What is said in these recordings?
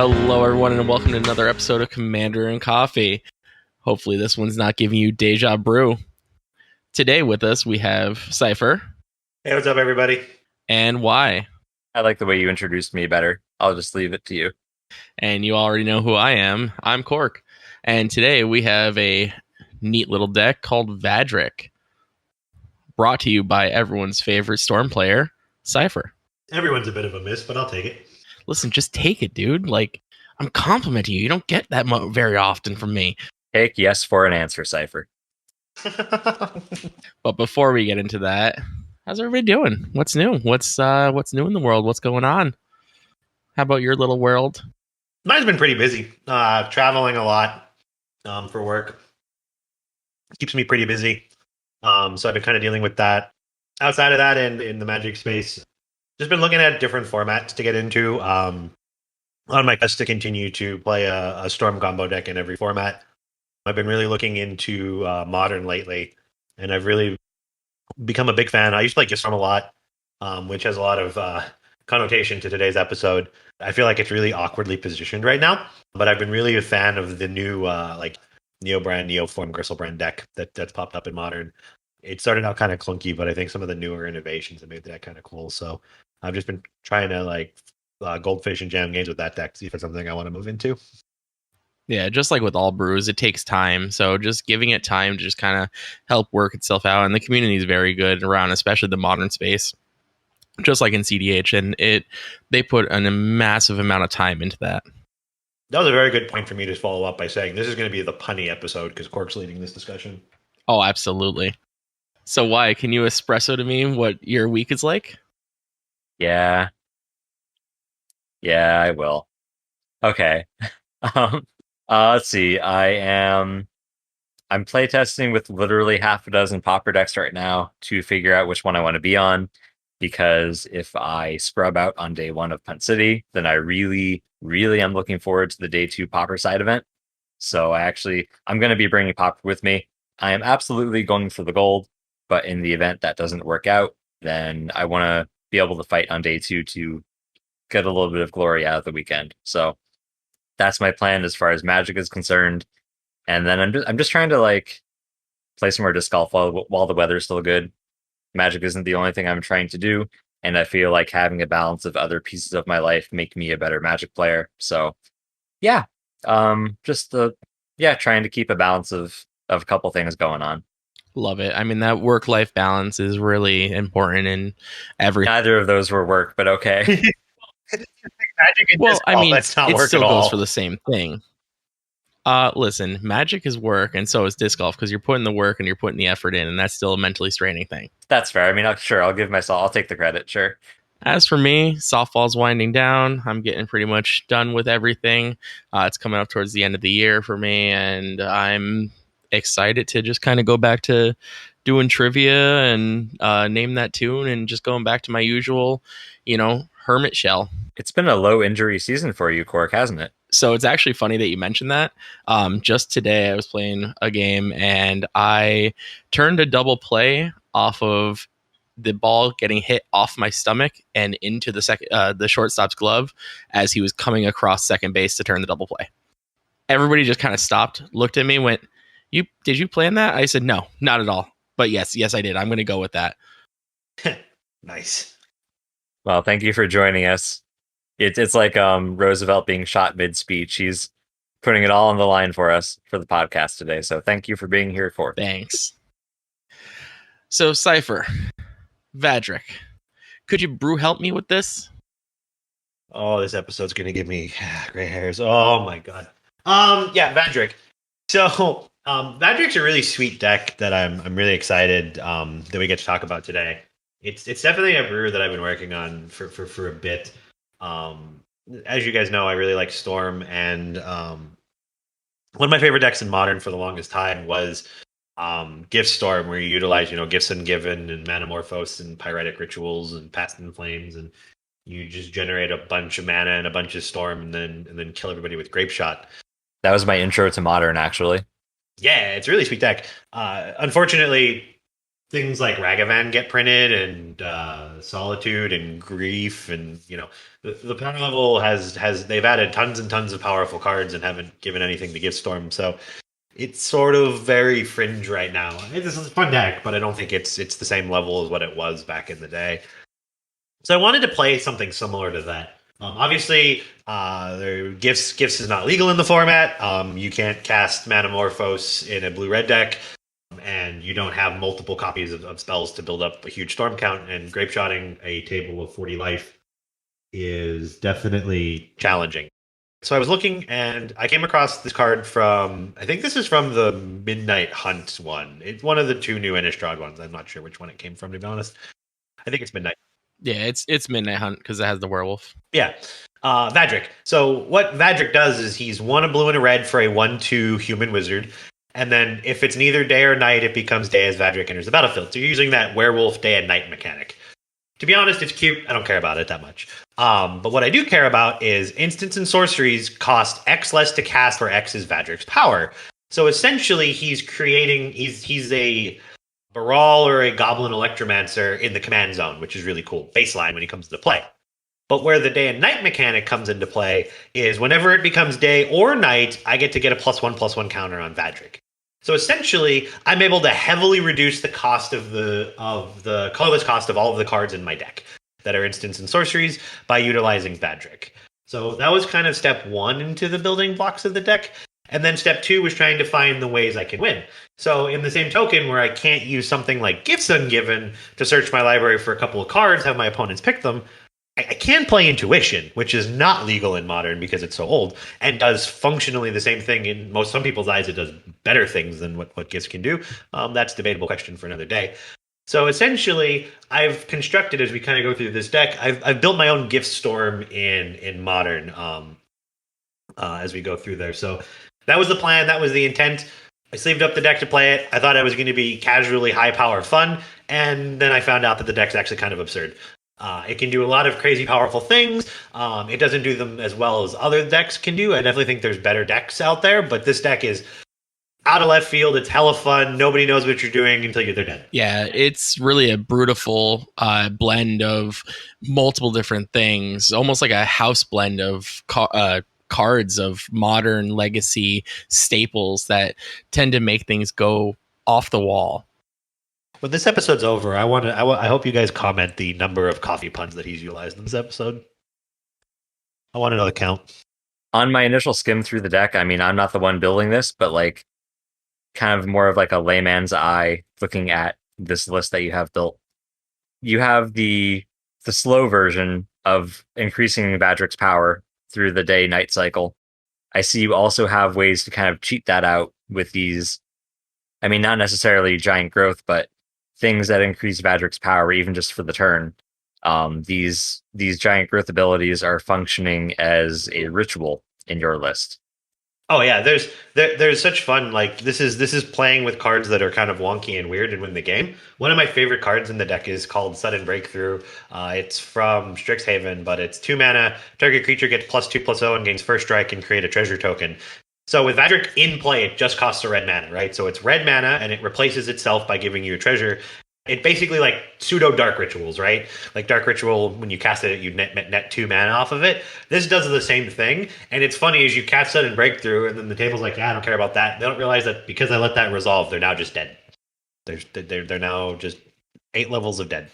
Hello, everyone, and welcome to another episode of Commander and Coffee. Hopefully, this one's not giving you deja brew. Today with us, we have Cypher. Hey, what's up, everybody? And Y. I like the way you introduced me better. I'll just leave it to you. And you already know who I am. I'm Cork. And today we have a neat little deck called Vadrik, brought to you by everyone's favorite Storm player, Cypher. Everyone's a bit of a miss, but I'll take it. Listen, just take it, dude. Like, I'm complimenting you. You don't get that very often from me. Take yes for an answer, Cypher. But before we get into that, how's everybody doing? What's new? What's new in the world? What's going on? How about your little world? Mine's been pretty busy. Traveling a lot for work. Keeps me pretty busy. So I've been kind of dealing with that. Outside of that, and in the Magic space, just been looking at different formats to get into. On my quest to continue to play a Storm combo deck in every format. I've been really looking into Modern lately, and I've really become a big fan. I used to play Gift Storm a lot, which has a lot of connotation to today's episode. I feel like it's really awkwardly positioned right now, but I've been really a fan of the new Neo-Brand, Neoform, Gristlebrand deck that's popped up in Modern. It started out kind of clunky, but I think some of the newer innovations have made that kind of cool. So I've just been trying to goldfish and jam games with that deck, see if it's something I want to move into. Yeah, just like with all brews, it takes time. So just giving it time to just kind of help work itself out. And the community is very good around, especially the Modern space, just like in cEDH. And they put a massive amount of time into that. That was a very good point for me to follow up by saying this is going to be the punny episode because Cork's leading this discussion. Oh, absolutely. So why? Can you espresso to me what your week is like? Yeah, I will. Okay. Let's see. I'm playtesting with literally half a dozen Pauper decks right now to figure out which one I want to be on. Because if I scrub out on day one of Punt City, then I really, really am looking forward to the day two Pauper side event. So I'm going to be bringing Pauper with me. I am absolutely going for the gold, but in the event that doesn't work out, then I want to be able to fight on day two to get a little bit of glory out of the weekend. So that's my plan as far as Magic is concerned. And then I'm just trying to play some more disc golf while the weather's still good. Magic isn't the only thing I'm trying to do, and I feel like having a balance of other pieces of my life make me a better Magic player. So yeah, trying to keep a balance of a couple things going on. Love it. I mean, that work-life balance is really important in everything. Neither of those were work, but okay. Magic and disc golf, that's not it work still at all. goes for the same thing. Listen, Magic is work, and so is disc golf because you're putting the work and you're putting the effort in, and that's still a mentally straining thing. That's fair. I mean, I'll take the credit. Sure. As for me, softball's winding down. I'm getting pretty much done with everything. It's coming up towards the end of the year for me, and I'm excited to just kind of go back to doing trivia and name that tune and just going back to my usual, hermit shell. It's been a low injury season for you, Cork, hasn't it? So it's actually funny that you mentioned that. Just today I was playing a game and I turned a double play off of the ball getting hit off my stomach and into the shortstop's glove as he was coming across second base to turn the double play. Everybody just kind of stopped, looked at me, went, did you plan that? I said, no, not at all. But yes, I did. I'm going to go with that. Nice. Well, thank you for joining us. It's like Roosevelt being shot mid-speech. He's putting it all on the line for us for the podcast today. So thank you for being here, Cork. Thanks. So Cypher, Vadrik, could you help me with this? Oh, this episode's going to give me gray hairs. Oh my god. Yeah, Vadrik. So Vadrik's a really sweet deck that I'm really excited that we get to talk about today. It's definitely a brew that I've been working on for a bit. As you guys know, I really like Storm, and one of my favorite decks in Modern for the longest time was Gift Storm, where you utilize Gifts Ungiven and Manamorphose and Pyretic Rituals and Past in Flames, and you just generate a bunch of mana and a bunch of Storm, and then kill everybody with Grapeshot. That was my intro to Modern, actually. Yeah, it's a really sweet deck. Unfortunately, things like Ragavan get printed, and Solitude and Grief, and the power level has they've added tons and tons of powerful cards and haven't given anything to Giftstorm. So it's sort of very fringe right now. This is a fun deck, but I don't think it's the same level as what it was back in the day. So I wanted to play something similar to that. Obviously, Gifts is not legal in the format. You can't cast Manamorphose in a blue-red deck, and you don't have multiple copies of spells to build up a huge storm count. And Grapeshotting a table of 40 life is definitely challenging. So I was looking, and I came across this card from, I think this is from the Midnight Hunt one. It's one of the two new Innistrad ones. I'm not sure which one it came from, to be honest. I think it's Midnight. Yeah, it's Midnight Hunt because it has the werewolf. Yeah. Vadrik. So what Vadrik does is he's 1 a blue and a red for a 1/2 human wizard. And then if it's neither day or night, it becomes day as Vadrik enters the battlefield. So you're using that werewolf day and night mechanic. To be honest, it's cute. I don't care about it that much. But what I do care about is instants and sorceries cost X less to cast, where X is Vadrik's power. So essentially, he's a Baral or a Goblin Electromancer in the command zone, which is really cool. Baseline when he comes into play. But where the day and night mechanic comes into play is whenever it becomes day or night, I get to get a +1/+1 counter on Vadrik. So essentially, I'm able to heavily reduce the cost of the colorless cost of all of the cards in my deck that are instants and sorceries by utilizing Vadrik. So that was kind of step 1 into the building blocks of the deck. And then step 2 was trying to find the ways I can win. So in the same token, where I can't use something like Gifts Ungiven to search my library for a couple of cards, have my opponents pick them, I can play Intuition, which is not legal in Modern because it's so old, and does functionally the same thing. In some people's eyes, it does better things than what Gifts can do. That's a debatable question for another day. So essentially, I've constructed, as we kind of go through this deck, I've built my own Gift Storm in Modern as we go through there. So that was the plan. That was the intent. I sleeved up the deck to play it. I thought it was going to be casually high power fun, and then I found out that the deck's actually kind of absurd. It can do a lot of crazy powerful things. It doesn't do them as well as other decks can do. I definitely think there's better decks out there, but this deck is out of left field. It's hella fun. Nobody knows what you're doing until they're dead. Yeah, it's really a brutal blend of multiple different things, almost like a house blend of cards of Modern legacy staples that tend to make things go off the wall. When this episode's over, I hope you guys comment the number of coffee puns that he's utilized in this episode. I want to know the count. On my initial skim through the deck, I mean, I'm not the one building this, but like kind of more of like a layman's eye looking at this list that you have built. You have the slow version of increasing Vadrik's power through the day-night cycle. I see you also have ways to kind of cheat that out with these, I mean, not necessarily giant growth, but things that increase Vadrik's power even just for the turn. These giant growth abilities are functioning as a ritual in your list. Oh yeah, there's such fun. Like this is playing with cards that are kind of wonky and weird and win the game. One of my favorite cards in the deck is called Sudden Breakthrough. It's from Strixhaven, but it's 2 mana. Target creature gets +2/+0 and gains first strike and create a treasure token. So with Vadrik in play, it just costs a red mana, right? So it's red mana and it replaces itself by giving you a treasure. It basically like pseudo Dark Rituals, right? Like Dark Ritual, when you cast it, you net 2 mana off of it. This does the same thing. And it's funny is you cast Sudden Breakthrough and then the table's like, yeah, I don't care about that. They don't realize that because I let that resolve, they're now just dead. They're now just 8 levels of dead.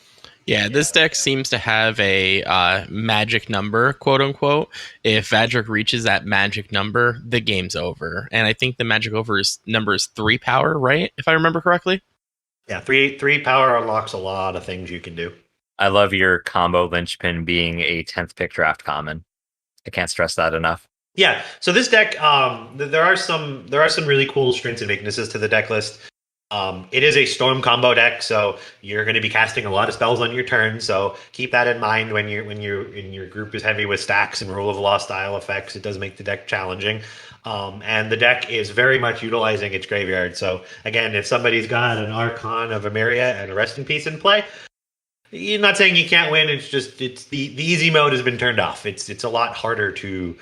Yeah, this deck seems to have a magic number, quote unquote. If Vadrik reaches that magic number, the game's over. And I think the magic number is 3 power, right? If I remember correctly. Yeah, three power unlocks a lot of things you can do. I love your combo linchpin being a 10th pick draft common. I can't stress that enough. Yeah, so this deck, there are some really cool strengths and weaknesses to the deck list. It is a storm combo deck, so you're going to be casting a lot of spells on your turn. So keep that in mind when your group is heavy with stacks and rule of law style effects. It does make the deck challenging, and the deck is very much utilizing its graveyard. So again, if somebody's got an Archon of Emeria and a Rest in Peace in play, you're not saying you can't win. It's just the easy mode has been turned off. It's a lot harder to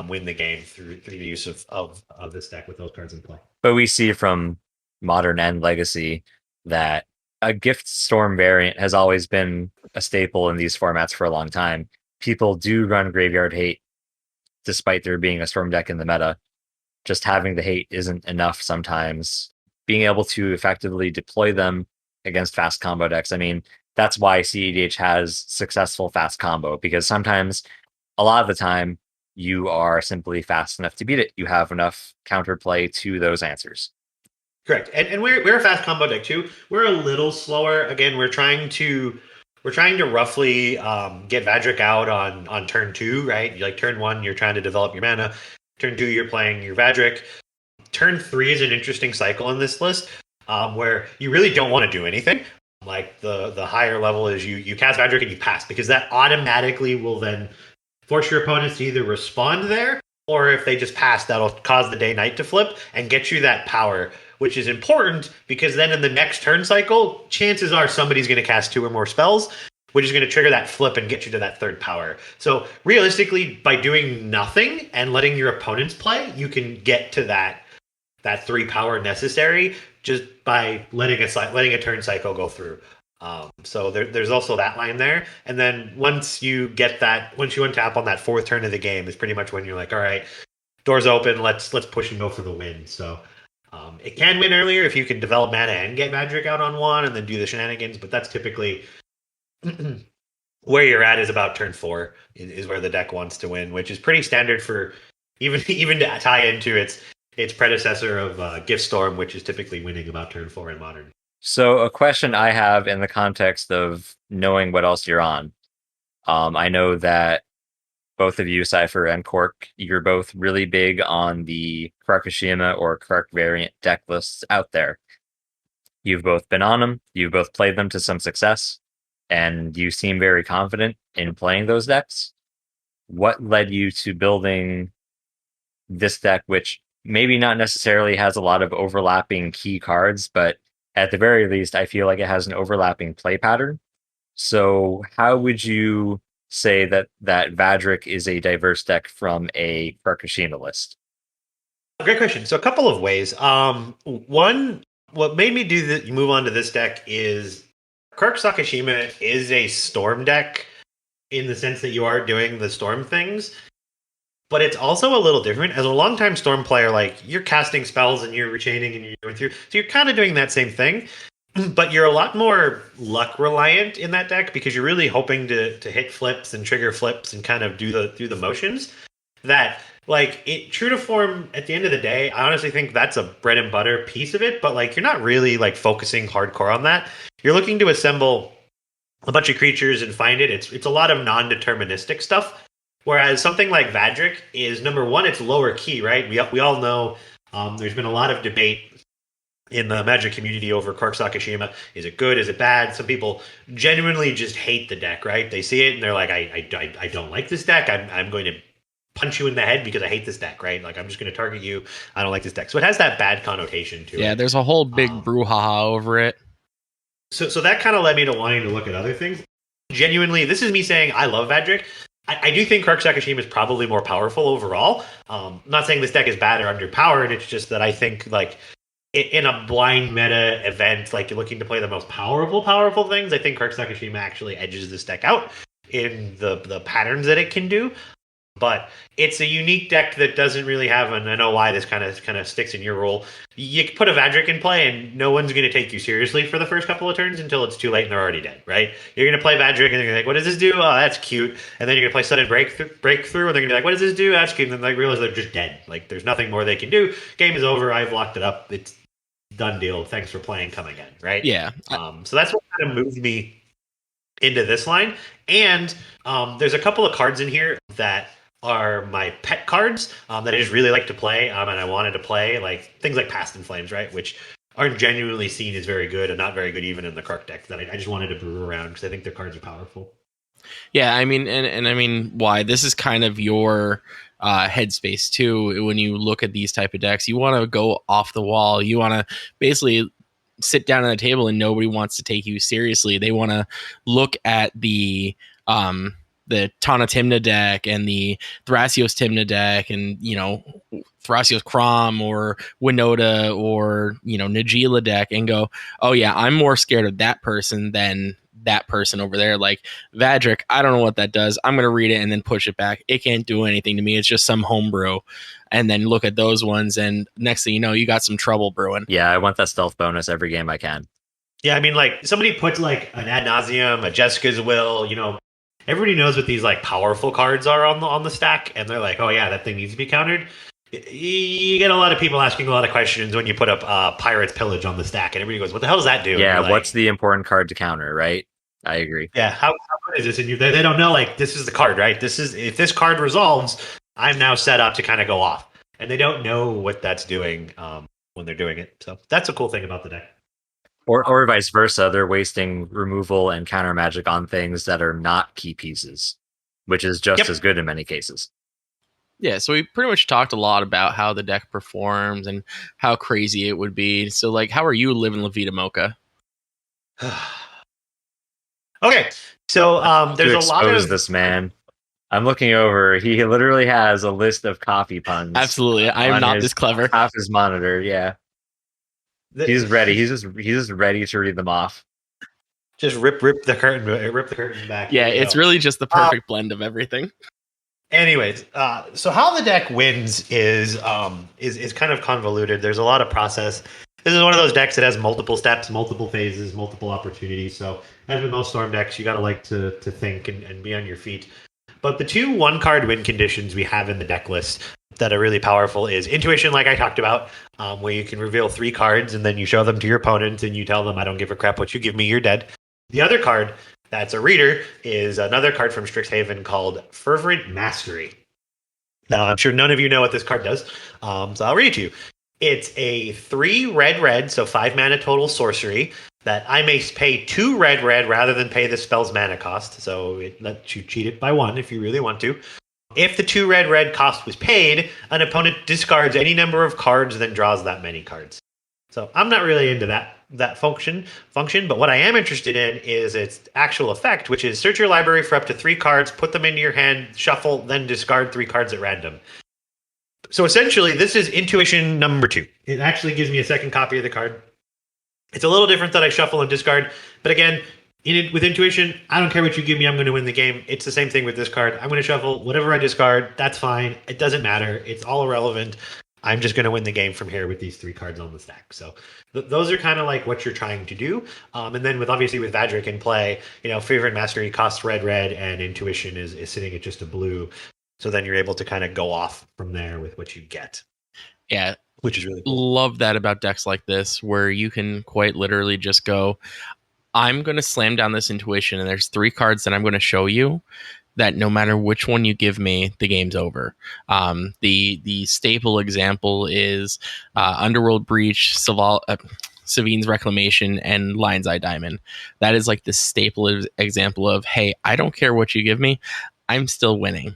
win the game through the use of this deck with those cards in play. But we see from Modern and Legacy that a Gift Storm variant has always been a staple in these formats for a long time. People do run Graveyard Hate despite there being a Storm deck in the meta. Just having the hate isn't enough sometimes. Being able to effectively deploy them against fast combo decks, I mean, that's why cEDH has successful fast combo, because sometimes, a lot of the time, you are simply fast enough to beat it. You have enough counterplay to those answers. Correct, and we're a fast combo deck too. We're a little slower. Again, we're trying to roughly get Vadrik out on turn 2, right? Like turn 1, you're trying to develop your mana. Turn 2, you're playing your Vadrik. Turn 3 is an interesting cycle in this list, where you really don't want to do anything. Like the higher level is you cast Vadrik and you pass, because that automatically will then force your opponents to either respond there, or if they just pass, that'll cause the day-night to flip and get you that power, which is important because then in the next turn cycle, chances are somebody's going to cast 2 or more spells, which is going to trigger that flip and get you to that third power. So realistically, by doing nothing and letting your opponents play, you can get to that 3 power necessary just by letting a turn cycle go through. So there's also that line there. And then once you untap on that 4th turn of the game is pretty much when you're like, all right, doors open, let's push and go for the win. So it can win earlier if you can develop mana and get Vadrik out on 1 and then do the shenanigans, but that's typically where you're at is about turn 4 is where the deck wants to win, which is pretty standard for even to tie into its predecessor of Gift Storm, which is typically winning about turn 4 in Modern. So a question I have in the context of knowing what else you're on. I know that both of you, Cypher and Cork, you're both really big on the Karakushima or Kark variant deck lists out there. You've both been on them, you've both played them to some success, and you seem very confident in playing those decks. What led you to building this deck, which maybe not necessarily has a lot of overlapping key cards, but at the very least, I feel like it has an overlapping play pattern. So how would you say that Vadrik is a diverse deck from a Karakushima list? Great question. So a couple of ways. One, what made me move on to this deck is Kark Sakashima is a storm deck in the sense that you are doing the storm things, but it's also a little different. As a longtime storm player, like you're casting spells and you're retaining and you're going through, so you're kind of doing that same thing, but you're a lot more luck reliant in that deck because you're really hoping to hit flips and trigger flips and kind of do the motions. That like it true to form at the end of the day, I honestly think that's a bread and butter piece of it, but like you're not really like focusing hardcore on that. You're looking to assemble a bunch of creatures and find it. It's a lot of non-deterministic stuff. Whereas something like Vadrik is, number one, it's lower key, right? We all know there's been a lot of debate in the Magic community over Kark Sakashima. Is it good? Is it bad? Some people genuinely just hate the deck, right? They see it and they're like, I don't like this deck. I'm going to punch you in the head because I hate this deck, right? Like, I'm just going to target you. I don't like this deck. So it has that bad connotation to it. Yeah, there's a whole big brouhaha over it. So that kind of led me to wanting to look at other things. Genuinely, this is me saying I love Vadrik. I do think Kark Sakashima is probably more powerful overall. I'm not saying this deck is bad or underpowered. It's just that I think, like, in a blind meta event, like you're looking to play the most powerful things, I think Kark Sakashima actually edges this deck out in the patterns that it can do. But it's a unique deck that doesn't really have, and I know why this kind of sticks in your role. You put a Vadrik in play, and no one's going to take you seriously for the first couple of turns until it's too late and they're already dead, right? You're going to play Vadrik, and they're like, what does this do? Oh, that's cute. And then you're going to play Sudden Breakthrough, and they're going to be like, what does this do? That's cute. And then they realize they're just dead. Like, there's nothing more they can do. Game is over. I've locked it up. It's done deal. Thanks for playing. Come again, right? Yeah. So that's what kind of moved me into this line. And there's a couple of cards in here that are my pet cards that I just really like to play, and I wanted to play, like things like Past in Flames, right, which aren't genuinely seen as very good and not very good even in the Kark deck, that I just wanted to brew around because I think their cards are powerful. Yeah, I mean, and I mean, why this is kind of your headspace too. When you look at these type of decks, you want to go off the wall. You want to basically sit down at a table and nobody wants to take you seriously. They want to look at the Tana deck and the Thrasios Tymna deck and, you know, Thrasios Crom or Winota or, you know, Najila deck and go, oh yeah, I'm more scared of that person than that person over there. Like Vadrik, I don't know what that does. I'm going to read it and then push it back. It can't do anything to me. It's just some homebrew. And then look at those ones, and next thing you know, you got some trouble brewing. Yeah, I want that stealth bonus every game I can. Yeah, I mean, like, somebody puts, like, an Ad Nauseam, a Jessica's Will, you know, everybody knows what these, like, powerful cards are on the stack, and they're like, oh, yeah, that thing needs to be countered. You get a lot of people asking a lot of questions when you put up Pirate's Pillage on the stack, and everybody goes, what the hell does that do? Yeah, like, what's the important card to counter, right? I agree. Yeah, how good is this? And they don't know, like, this is the card, right? If this card resolves, I'm now set up to kind of go off. And they don't know what that's doing when they're doing it. So that's a cool thing about the deck. Or vice versa. They're wasting removal and counter magic on things that are not key pieces, which is just as good in many cases. Yeah, so we pretty much talked a lot about how the deck performs and how crazy it would be. So, like, how are you living La Vida Mocha? Okay, so there's a lot of this man. I'm looking over. He literally has a list of coffee puns. Absolutely, I am not this clever. Half his monitor, yeah. He's ready. He's just ready to read them off. Just rip the curtain back. Yeah, it's really just the perfect blend of everything. Anyways, so how the deck wins is kind of convoluted. There's a lot of process. This is one of those decks that has multiple steps, multiple phases, multiple opportunities. So as with most Storm decks, you got to like to think and be on your feet. But the 2 1-card win conditions we have in the deck list that are really powerful is Intuition, like I talked about, where you can reveal 3 cards and then you show them to your opponent and you tell them, I don't give a crap what you give me, you're dead. The other card that's a reader is another card from Strixhaven called Fervent Mastery. Now, I'm sure none of you know what this card does, so I'll read it to you. It's a 3 red, so 5 mana total sorcery that I may pay 2 red rather than pay the spell's mana cost. So it lets you cheat it by 1 if you really want to. If the 2 red cost was paid, an opponent discards any number of cards, then draws that many cards. So I'm not really into that function, but what I am interested in is its actual effect, which is search your library for up to 3 cards, put them into your hand, shuffle, then discard 3 cards at random. So essentially, this is Intuition number 2. It actually gives me a second copy of the card. It's a little different that I shuffle and discard, but again, with Intuition, I don't care what you give me, I'm going to win the game. It's the same thing with this card. I'm going to shuffle whatever I discard. That's fine. It doesn't matter. It's all irrelevant. I'm just going to win the game from here with these 3 cards on the stack. So those are kind of like what you're trying to do. And then with Vadrik in play, you know, Fervent Mastery costs red, and Intuition is sitting at just a blue. So then you're able to kind of go off from there with what you get. Yeah. Which is really cool. Love that about decks like this, where you can quite literally just go, I'm going to slam down this Intuition, and there's 3 cards that I'm going to show you that no matter which one you give me, the game's over. The staple example is Underworld Breach, Savine's Reclamation, and Lion's Eye Diamond. That is like the staple example of, hey, I don't care what you give me, I'm still winning.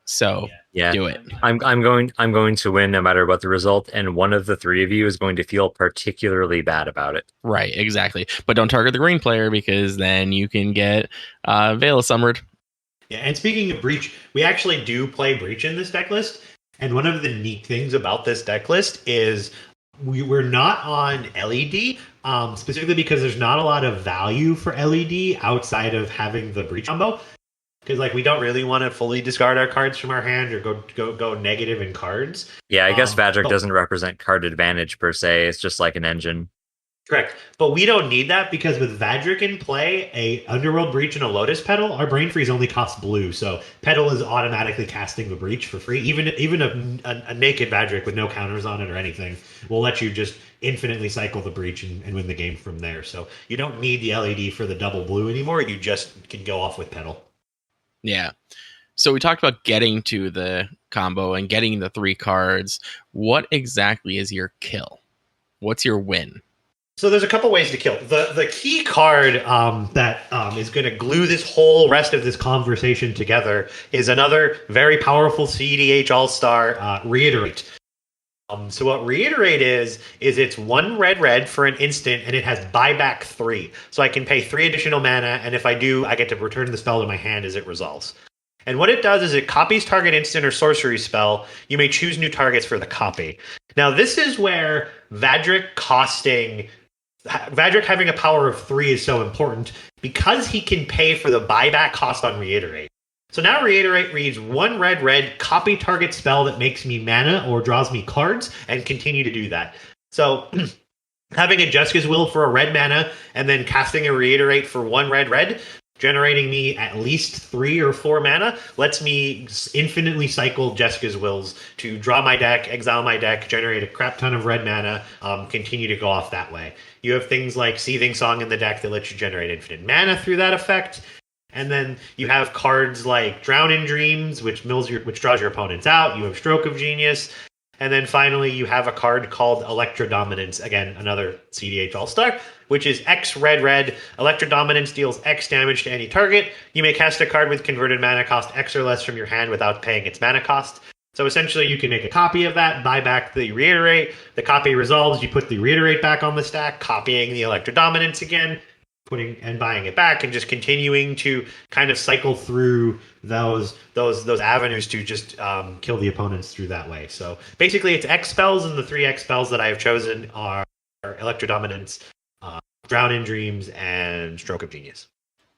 So do it. I'm going to win no matter what the result, and one of the 3 of you is going to feel particularly bad about it. Right, exactly. But don't target the green player, because then you can get Veil Summered. Yeah, and speaking of Breach, we actually do play Breach in this deck list. And one of the neat things about this deck list is we're not on LED, specifically because there's not a lot of value for LED outside of having the Breach combo. Because like we don't really want to fully discard our cards from our hand or go negative in cards. Yeah, I guess Vadrik doesn't represent card advantage per se. It's just like an engine. Correct. But we don't need that because with Vadrik in play, a Underworld Breach and a Lotus Petal, our Brain Freeze only costs blue. So Petal is automatically casting the Breach for free. Even a naked Vadrik with no counters on it or anything will let you just infinitely cycle the Breach and win the game from there. So you don't need the LED for the double blue anymore. You just can go off with Petal. Yeah. So we talked about getting to the combo and getting the 3 cards. What exactly is your kill? What's your win? So there's a couple ways to kill. The key card that is going to glue this whole rest of this conversation together is another very powerful cEDH All-Star, Reiterate. So what Reiterate is it's 1 red for an instant, and it has buyback 3. So I can pay 3 additional mana, and if I do, I get to return the spell to my hand as it resolves. And what it does is it copies target instant or sorcery spell. You may choose new targets for the copy. Now this is where Vadrik having a power of 3 is so important, because he can pay for the buyback cost on Reiterate. So now Reiterate reads 1 red, copy target spell that makes me mana or draws me cards, and continue to do that. So having a Jessica's Will for a red mana, and then casting a Reiterate for 1 red, generating me at least 3 or 4 mana, lets me infinitely cycle Jessica's Wills to draw my deck, exile my deck, generate a crap ton of red mana, continue to go off that way. You have things like Seething Song in the deck that lets you generate infinite mana through that effect. And then you have cards like Drown in Dreams, which draws your opponents out. You have Stroke of Genius. And then finally, you have a card called Electro Dominance. Again, another cEDH All-Star, which is X red. Electro Dominance deals X damage to any target. You may cast a card with converted mana cost X or less from your hand without paying its mana cost. So essentially, you can make a copy of that, buy back the Reiterate. The copy resolves, you put the Reiterate back on the stack, copying the Electro Dominance again, putting and buying it back, and just continuing to kind of cycle through those avenues to just kill the opponents through that way. So basically, it's X spells, and the 3 X spells that I have chosen are Electro Dominance, Drown in Dreams, and Stroke of Genius.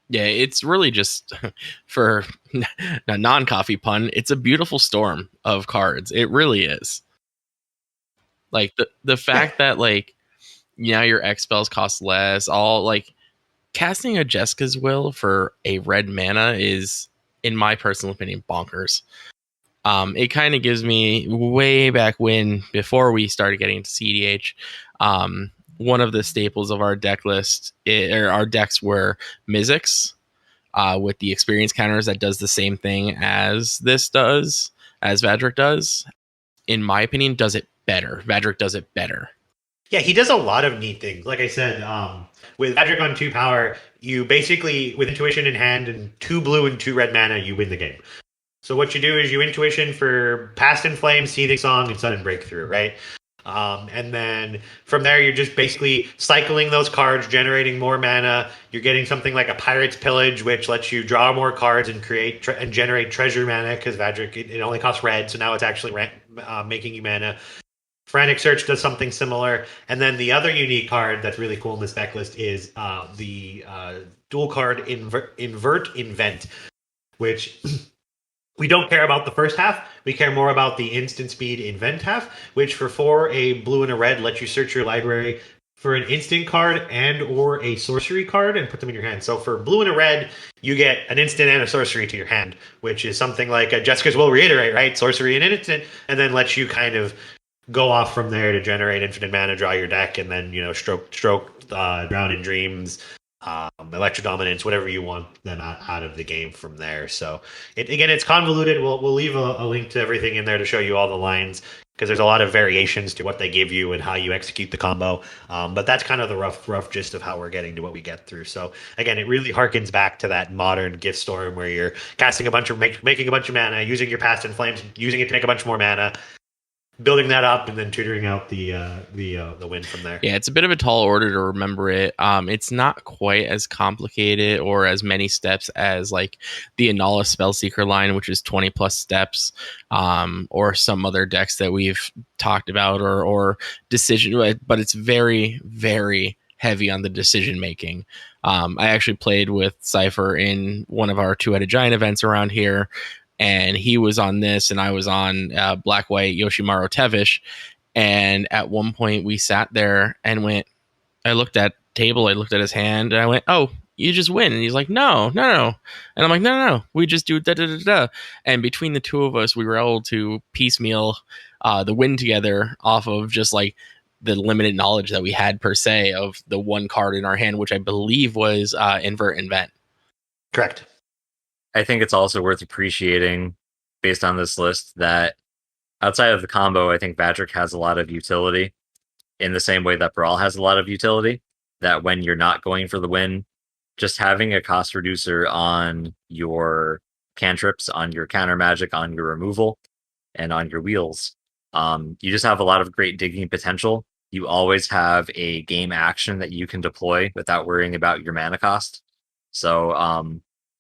Yeah, it's really just, for a non-coffee pun, it's a beautiful storm of cards. It really is. Like the fact that like now your X spells cost less, all like casting a Jessica's Will for a red mana is, in my personal opinion, bonkers. It kind of gives me, way back when, before we started getting into cEDH, one of the staples of our deck list, or our decks, were Mizzix, with the experience counters that does the same thing as Vadrik does. In my opinion, does it better. Vadrik does it better. Yeah, he does a lot of neat things. Like I said, with Vadrik on 2 power, you basically, with Intuition in hand and 2 blue and 2 red mana, you win the game. So what you do is you Intuition for Past in Flames, Seething Song, and Sudden Breakthrough, right? And then from there, you're just basically cycling those cards, generating more mana. You're getting something like a Pirate's Pillage, which lets you draw more cards and create and generate treasure mana, because Vadrik, it only costs red, so now it's actually making you mana. Frantic Search does something similar. And then the other unique card that's really cool in this deck list is the dual card Invert Invent, which we don't care about the first half. We care more about the instant speed invent half, which for 4, a blue and a red, lets you search your library for an instant card and or a sorcery card and put them in your hand. So for blue and a red, you get an instant and a sorcery to your hand, which is something like a Jessica's Will Reiterate, right? Sorcery and an instant, and then lets you kind of go off from there to generate infinite mana, draw your deck, and then, stroke, Drown in Dreams, Electro Dominance, whatever you want them out of the game from there. So it's convoluted. We'll leave a link to everything in there to show you all the lines, because there's a lot of variations to what they give you and how you execute the combo. But that's kind of the rough gist of how we're getting to what we get through. So again, it really harkens back to that modern gift storm where you're casting making a bunch of mana, using your Past in Flames, using it to make a bunch more mana, building that up, and then tutoring out the win from there. Yeah, it's a bit of a tall order to remember it. It's not quite as complicated or as many steps as like the Anala Spellseeker line, which is 20 plus steps, or some other decks that we've talked about, or decision. But it's very, very heavy on the decision making. I actually played with Cypher in one of our Two-Headed Giant events around here, and he was on this, and I was on Black-White Yoshimaru Tevish. And at one point, we sat there and I looked at table, I looked at his hand, and I went, "Oh, you just win." And he's like, No. And I'm like, No. We just do da-da-da-da. And between the two of us, we were able to piecemeal the win together off of just like the limited knowledge that we had, per se, of the one card in our hand, which I believe was Invert Invent. Correct. I think it's also worth appreciating, based on this list, that outside of the combo, I think Vadrik has a lot of utility in the same way that Brawl has a lot of utility. That when you're not going for the win, just having a cost reducer on your cantrips, on your counter magic, on your removal, and on your wheels You just have a lot of great digging potential. You always have a game action that you can deploy without worrying about your mana cost. So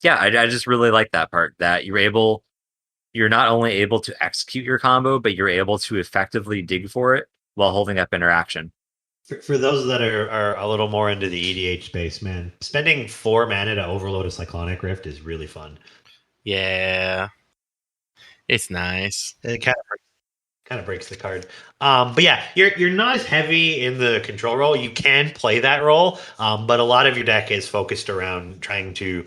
yeah, I just really like that part, that you're not only able to execute your combo, but you're able to effectively dig for it while holding up interaction. For those that are a little more into the EDH space, man, spending 4 mana to overload a Cyclonic Rift is really fun. Yeah, it's nice. It kind of breaks the card. But yeah, you're not as heavy in the control role. You can play that role, but a lot of your deck is focused around trying to,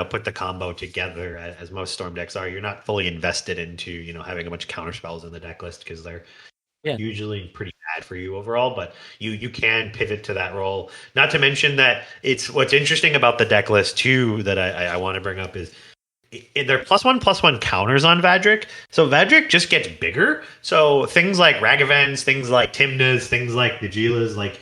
put the combo together, as most Storm decks are. You're not fully invested into, having a bunch of counter spells in the deck list because they're usually pretty bad for you overall. But you can pivot to that role. Not to mention that what's interesting about the deck list too that I want to bring up is they're +1/+1 counters on Vadrik. So Vadrik just gets bigger. So things like Ragavens, things like Timnas, things like Nagilas, like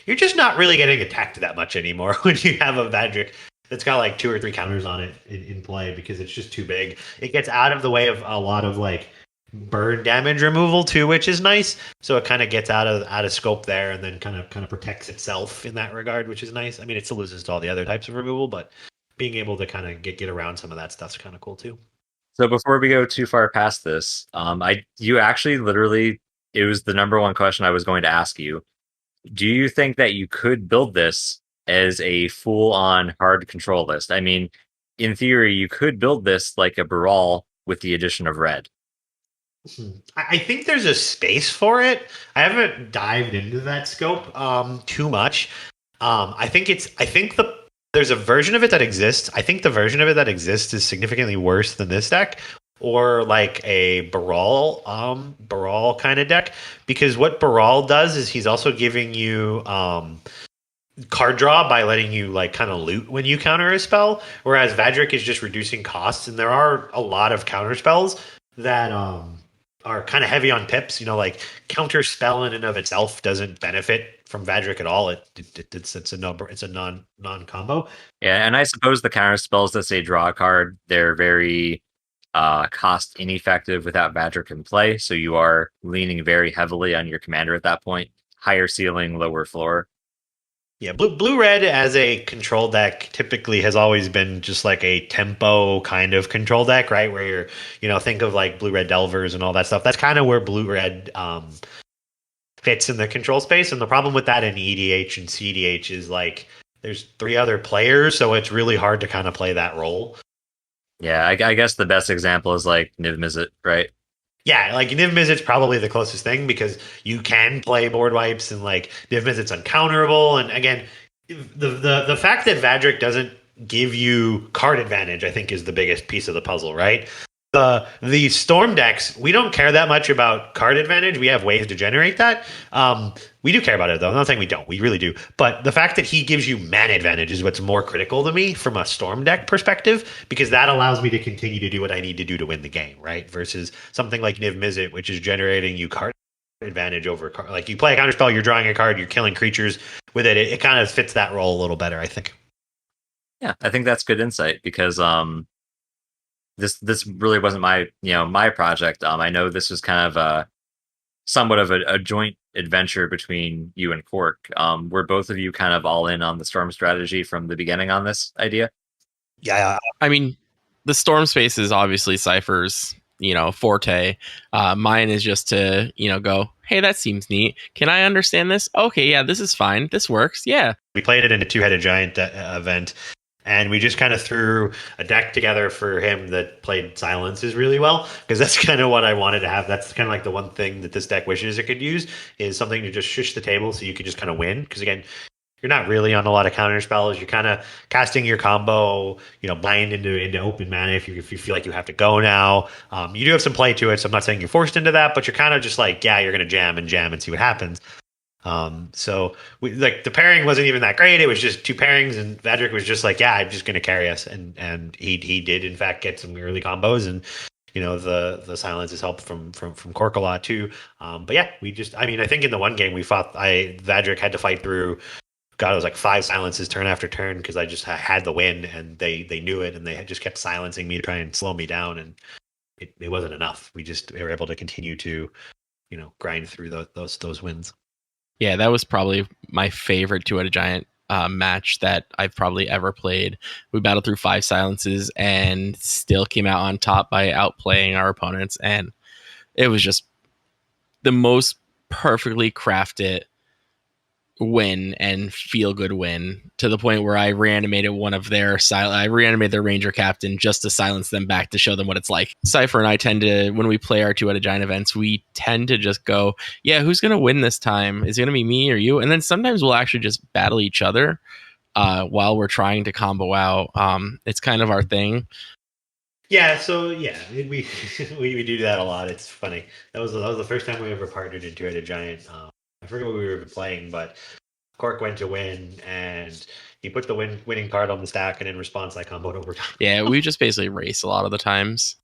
you're just not really getting attacked that much anymore when you have a Vadrik that's got like 2 or 3 counters on it in play because it's just too big. It gets out of the way of a lot of like burn damage removal too, which is nice. So it kind of gets out of scope there and then kind of protects itself in that regard, which is nice. I mean, it still loses to all the other types of removal, but being able to kind of get around some of that stuff's kind of cool too. So before we go too far past this, you actually literally, it was the number one question I was going to ask you. Do you think that you could build this as a full-on hard control list? I mean, in theory, you could build this like a Brawl with the addition of red. I think there's a space for it. I haven't dived into that scope too much. I think there's a version of it that exists. I think the version of it that exists is significantly worse than this deck, or like a Brawl kind of deck. Because what Brawl does is he's also giving you card draw by letting you like kind of loot when you counter a spell, whereas Vadrik is just reducing costs. And there are a lot of counter spells that are kind of heavy on pips. Like counter spell in and of itself doesn't benefit from Vadrik at all. It's a non combo. Yeah, and I suppose the counter spells that say draw a card, they're very cost ineffective without Vadrik in play. So you are leaning very heavily on your commander at that point. Higher ceiling, lower floor. Yeah, blue red as a control deck typically has always been just like a tempo kind of control deck, right? Where think of like blue red delvers and all that stuff. That's kind of where blue red fits in the control space. And the problem with that in EDH and cEDH is like there's 3 other players, so it's really hard to kind of play that role. Yeah, I guess the best example is like Niv Mizzet, right? Yeah, like Niv Mizzet's probably the closest thing because you can play board wipes and like Niv Mizzet's uncounterable. And again, the fact that Vadrik doesn't give you card advantage, I think, is the biggest piece of the puzzle, right? The Storm decks, we don't care that much about card advantage. We have ways to generate that. We do care about it, though. I'm not saying we don't. We really do. But the fact that he gives you mana advantage is what's more critical to me from a Storm deck perspective, because that allows me to continue to do what I need to do to win the game, right? Versus something like Niv Mizzet, which is generating you card advantage over card. Like you play a counterspell, you're drawing a card, you're killing creatures with it. It kind of fits that role a little better, I think. Yeah, I think that's good insight because this really wasn't my project. I know this was kind of somewhat of a joint adventure between you and Cork. Were both of you kind of all in on the Storm strategy from the beginning on this idea? Yeah. I mean, the Storm space is obviously Cypher's, forte. Mine is just to, go, hey, that seems neat. Can I understand this? Okay, yeah, this is fine. This works. Yeah. We played it in a 2-headed giant event. And we just kind of threw a deck together for him that played silences really well, because that's kind of what I wanted to have. That's kind of like the one thing that this deck wishes it could use, is something to just shush the table so you can just kind of win. Because again, you're not really on a lot of counter spells. You're kind of casting your combo, blind into open mana if you feel like you have to go now. You do have some play to it, so I'm not saying you're forced into that, but you're kind of just like, yeah, you're going to jam and see what happens. So the pairing wasn't even that great. It was just 2 pairings, and Vadrik was just like, yeah, I'm just going to carry us. And he did in fact get some early combos, and the silences helped from Cork a lot too. But yeah, I think in the one game we fought, Vadrik had to fight through, God, it was like 5 silences turn after turn because I just had the win, and they knew it, and they had just kept silencing me to try and slow me down, and it wasn't enough. We were able to continue to grind through those wins. Yeah, that was probably my favorite two-headed giant match that I've probably ever played. We battled through 5 silences and still came out on top by outplaying our opponents, and it was just the most perfectly crafted win and feel good win, to the point where I reanimated I reanimated their ranger captain just to silence them back, to show them what it's like. Cypher and I tend to, when we play our two-headed giant events, we tend to just go, yeah, who's gonna win this time? Is it gonna be me or you? And then sometimes we'll actually just battle each other while we're trying to combo out. It's kind of our thing. Yeah, so we we do that a lot. It's funny. That was the first time we ever partnered in two-headed giant. I forget what we were playing, but Cork went to win, and he put the winning card on the stack, and in response, I comboed over. Yeah, we just basically race a lot of the times.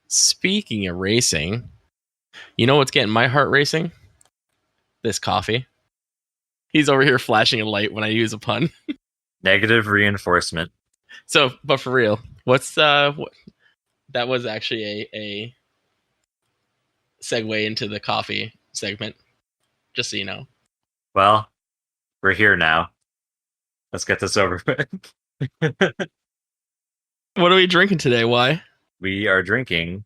Speaking of racing, you know what's getting my heart racing? This coffee. He's over here flashing a light when I use a pun. Negative reinforcement. So, but for real, what's that was actually a segue into the coffee segment, just so you know. Well, we're here now. Let's get this over with. What are we drinking today? Why? We are drinking,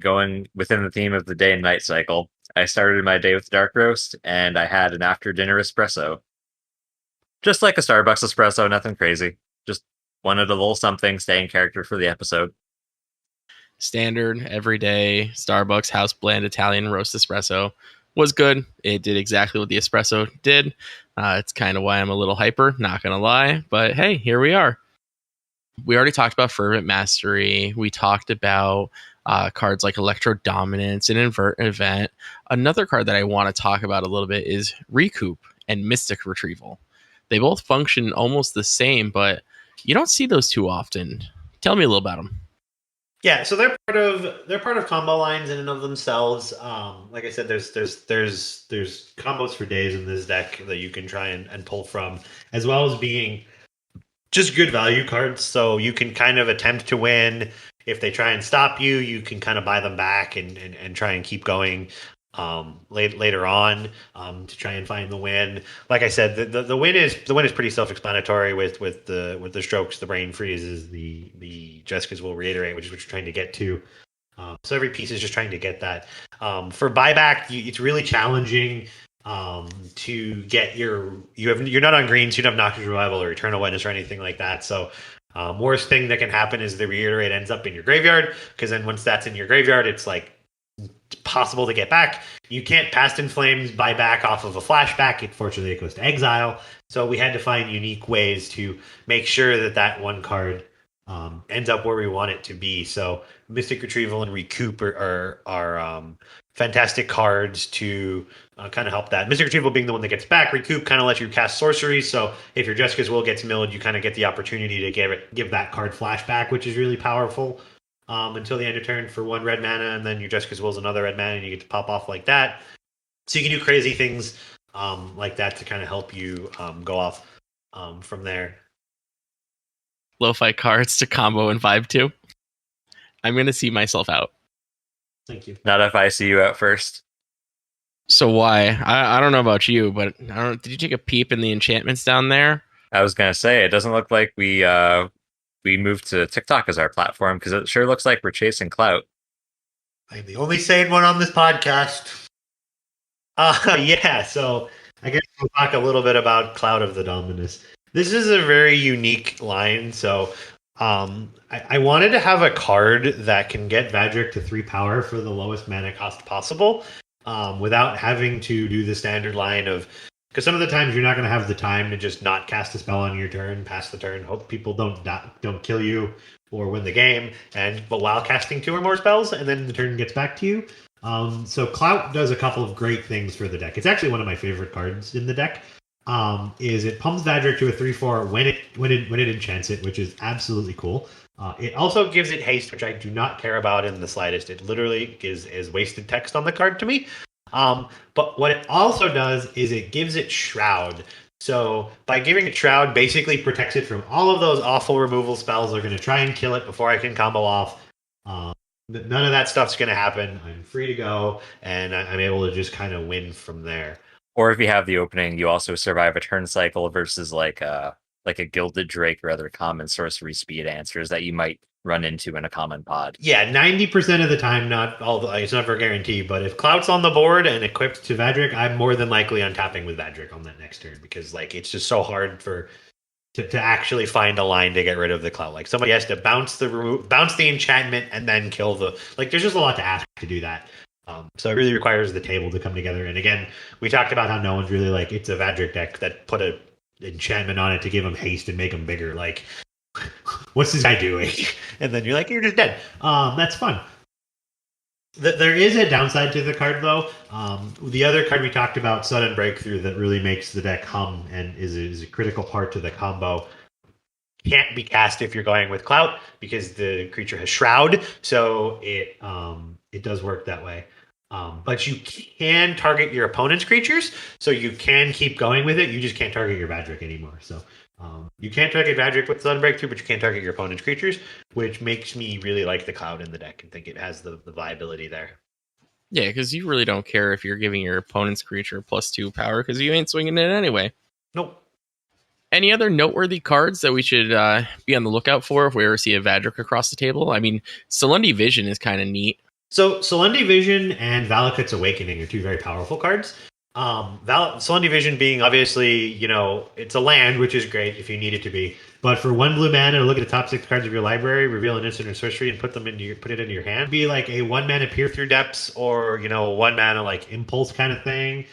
going within the theme of the day and night cycle. I started my day with dark roast, and I had an after dinner espresso. Just like a Starbucks espresso, nothing crazy. Just wanted a little something, stay in character for the episode. Standard, everyday Starbucks house blend Italian roast espresso was good. It did exactly what the espresso did. It's kind of why I'm a little hyper, not gonna lie. But hey, here we are. We already talked about Fervent Mastery. We talked about cards like Electro Dominance and Invert Event. Another card that I want to talk about a little bit is Recoup and Mystic Retrieval. They both function almost the same, but you don't see those too often. Tell me a little about them. Yeah, so they're part of combo lines in and of themselves. Like I said, there's combos for days in this deck that you can try and pull from, as well as being just good value cards. So you can kind of attempt to win. If they try and stop you, you can kind of buy them back and try and keep going later on to try and find the win. Like I said, the win is pretty self-explanatory with the strokes, the brain freezes, the Jessica's will reiterate, which is what you're trying to get to. So every piece is just trying to get that. For buyback, it's really challenging to get you're not on green, so you don't have Noxious Revival or Eternal Witness or anything like that. So worst thing that can happen is the reiterate ends up in your graveyard, because then once that's in your graveyard, it's like possible to get back. You can't Past in Flames buy back off of a flashback. Unfortunately, it goes to exile. So we had to find unique ways to make sure that one card ends up where we want it to be. So Mystic Retrieval and Recoup are fantastic cards to kind of help that. Mystic Retrieval being the one that gets back. Recoup kind of lets you cast sorceries. So if your Jessica's Will gets milled, you kind of get the opportunity to give that card flashback, which is really powerful. Until the end of turn for 1 red mana, and then your Jessica's Will is another red mana, and you get to pop off like that. So you can do crazy things like that to kind of help you go off from there. Lo-fi cards to combo and vibe to. I'm going to see myself out. Thank you. Not if I see you out first. So why? I don't know about you, but did you take a peep in the enchantments down there? I was going to say, it doesn't look like we moved to TikTok as our platform, because it sure looks like we're chasing clout. I'm the only sane one on this podcast. Yeah, so I guess we'll talk a little bit about Cloud of the Dominus. This is a very unique line. So I wanted to have a card that can get Vadrik to 3 power for the lowest mana cost possible without having to do the standard line of... Because some of the times you're not going to have the time to just not cast a spell on your turn, pass the turn, hope people don't kill you or win the game, but while casting 2 or more spells, and then the turn gets back to you. So Clout does a couple of great things for the deck. It's actually one of my favorite cards in the deck. Is it pumps Vadrik to a 3/4 when it enchants it, which is absolutely cool. It also gives it haste, which I do not care about in the slightest. It literally is wasted text on the card to me. But what it also does is it gives it Shroud. So by giving it Shroud, basically protects it from all of those awful removal spells that are going to try and kill it before I can combo off. None of that stuff's going to happen. I'm free to go, and I'm able to just kind of win from there. Or if you have the opening, you also survive a turn cycle versus like a Gilded Drake or other common sorcery speed answers that you might run into in a common pod. Yeah, 90% of the time, not all. It's never a guarantee, but if Clout's on the board and equipped to Vadrik, I'm more than likely untapping with Vadrik on that next turn because like it's just so hard to actually find a line to get rid of the Clout. Like somebody has to bounce the enchantment and then kill the like. There's just a lot to ask to do that. So it really requires the table to come together. And again, we talked about how no one's really like it's a Vadrik deck that put a enchantment on it to give him haste and make him bigger. Like, what's this guy doing? And then you're like, you're just dead. That's fun. There is a downside to the card, though. The other card we talked about, Sudden Breakthrough, that really makes the deck hum and is a critical part to the combo. Can't be cast if you're going with Clout because the creature has Shroud, so it does work that way. But you can target your opponent's creatures, so you can keep going with it. You just can't target your Vadrik anymore. So you can't target Vadrik with Sudden Breakthrough, but you can target your opponent's creatures, which makes me really like the Cloud in the deck and think it has the viability there. Yeah, because you really don't care if you're giving your opponent's creature +2 power because you ain't swinging it anyway. Nope. Any other noteworthy cards that we should be on the lookout for if we ever see a Vadrik across the table? I mean, Selendi Vision is kind of neat. So Selendi Vision and Valakut's Awakening are two very powerful cards. Selendi Vision being obviously, it's a land, which is great if you need it to be. But for 1 blue mana to look at the top 6 cards of your library, reveal an instant or sorcery, and put it into your hand, be like a 1 mana Peer Through Depths or 1 mana like Impulse kind of thing.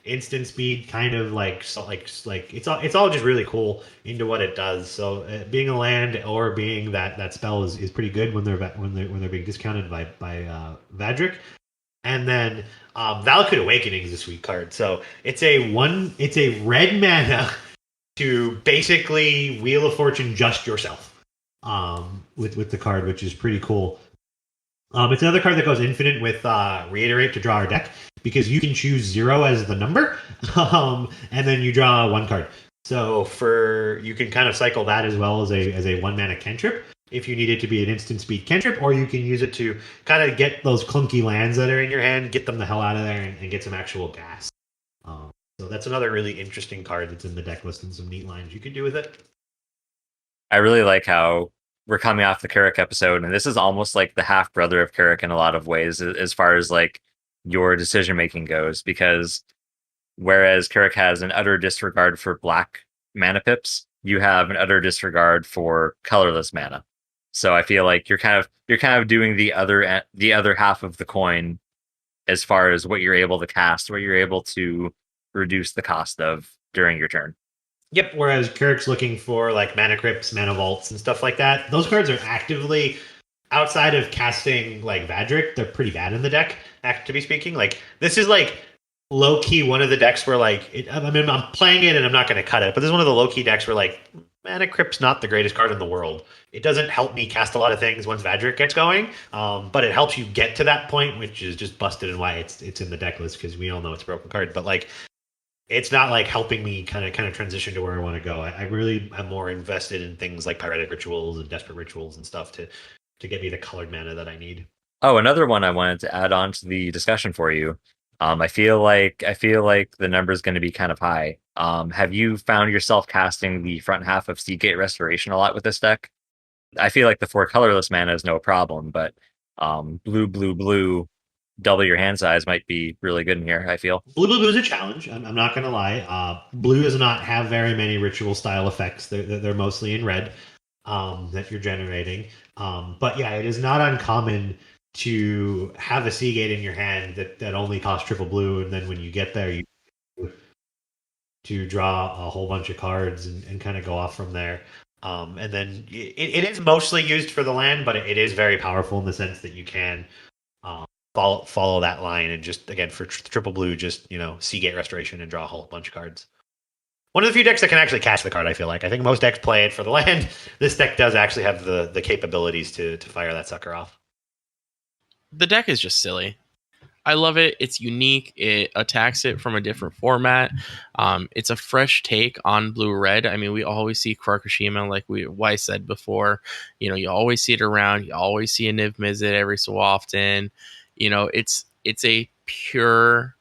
Instant speed, kind of like it's all just really cool into what it does. So being a land or being that spell is pretty good when they're being discounted by Vadrik. And then Valakut Awakening is a sweet card. So it's a red mana to basically Wheel of Fortune just yourself with the card, which is pretty cool. It's another card that goes infinite with Reiterate to draw our deck because you can choose 0 as the number, and then you draw 1 card. So you can kind of cycle that as well as a 1 mana cantrip if you need it to be an instant speed cantrip, or you can use it to kind of get those clunky lands that are in your hand, get them the hell out of there, and get some actual gas. So that's another really interesting card that's in the deck list and some neat lines you can do with it. I really like how we're coming off the Carrick episode, and this is almost like the half brother of Carrick in a lot of ways, as far as like your decision making goes. Because whereas Carrick has an utter disregard for black mana pips, you have an utter disregard for colorless mana. So I feel like you're kind of doing the other half of the coin as far as what you're able to cast, what you're able to reduce the cost of during your turn. Yep, whereas Carrick's looking for like mana crypts, mana vaults, and stuff like that. Those cards are actively, outside of casting like Vadrik, they're pretty bad in the deck, actively speaking. Like, this is like low-key one of the decks where like, I'm playing it and I'm not going to cut it, but this is one of the low-key decks where like, Mana Crypt's not the greatest card in the world. It doesn't help me cast a lot of things once Vadrik gets going, but it helps you get to that point, which is just busted and why it's in the deck list, because we all know it's a broken card. But like, it's not like helping me kind of transition to where I want to go. I really am more invested in things like Pyretic Rituals and Desperate Rituals and stuff to get me the colored mana that I need. Oh, another one I wanted to add on to the discussion for you. I feel like the number is going to be kind of high. Have you found yourself casting the front half of Seagate Restoration a lot with this deck? I feel like the 4 colorless mana is no problem, but blue, double your hand size might be really good in here, I feel. Blue is a challenge. I'm not going to lie. Blue does not have very many ritual style effects. They're mostly in red that you're generating. But yeah, it is not uncommon to have a Seagate in your hand that only costs triple blue, and then when you get there, you to draw a whole bunch of cards and kind of go off from there. And then it is mostly used for the land, but it is very powerful in the sense that you can follow that line and just, again, for triple blue, just, Seagate Restoration and draw a whole bunch of cards. One of the few decks that can actually cast the card, I feel like. I think most decks play it for the land. This deck does actually have the capabilities to fire that sucker off. The deck is just silly. I love it. It's unique. It attacks it from a different format. It's a fresh take on blue red. I mean, we always see Karakushima, like I said before. You always see it around. You always see a Niv Mizzet every so often. It's a pure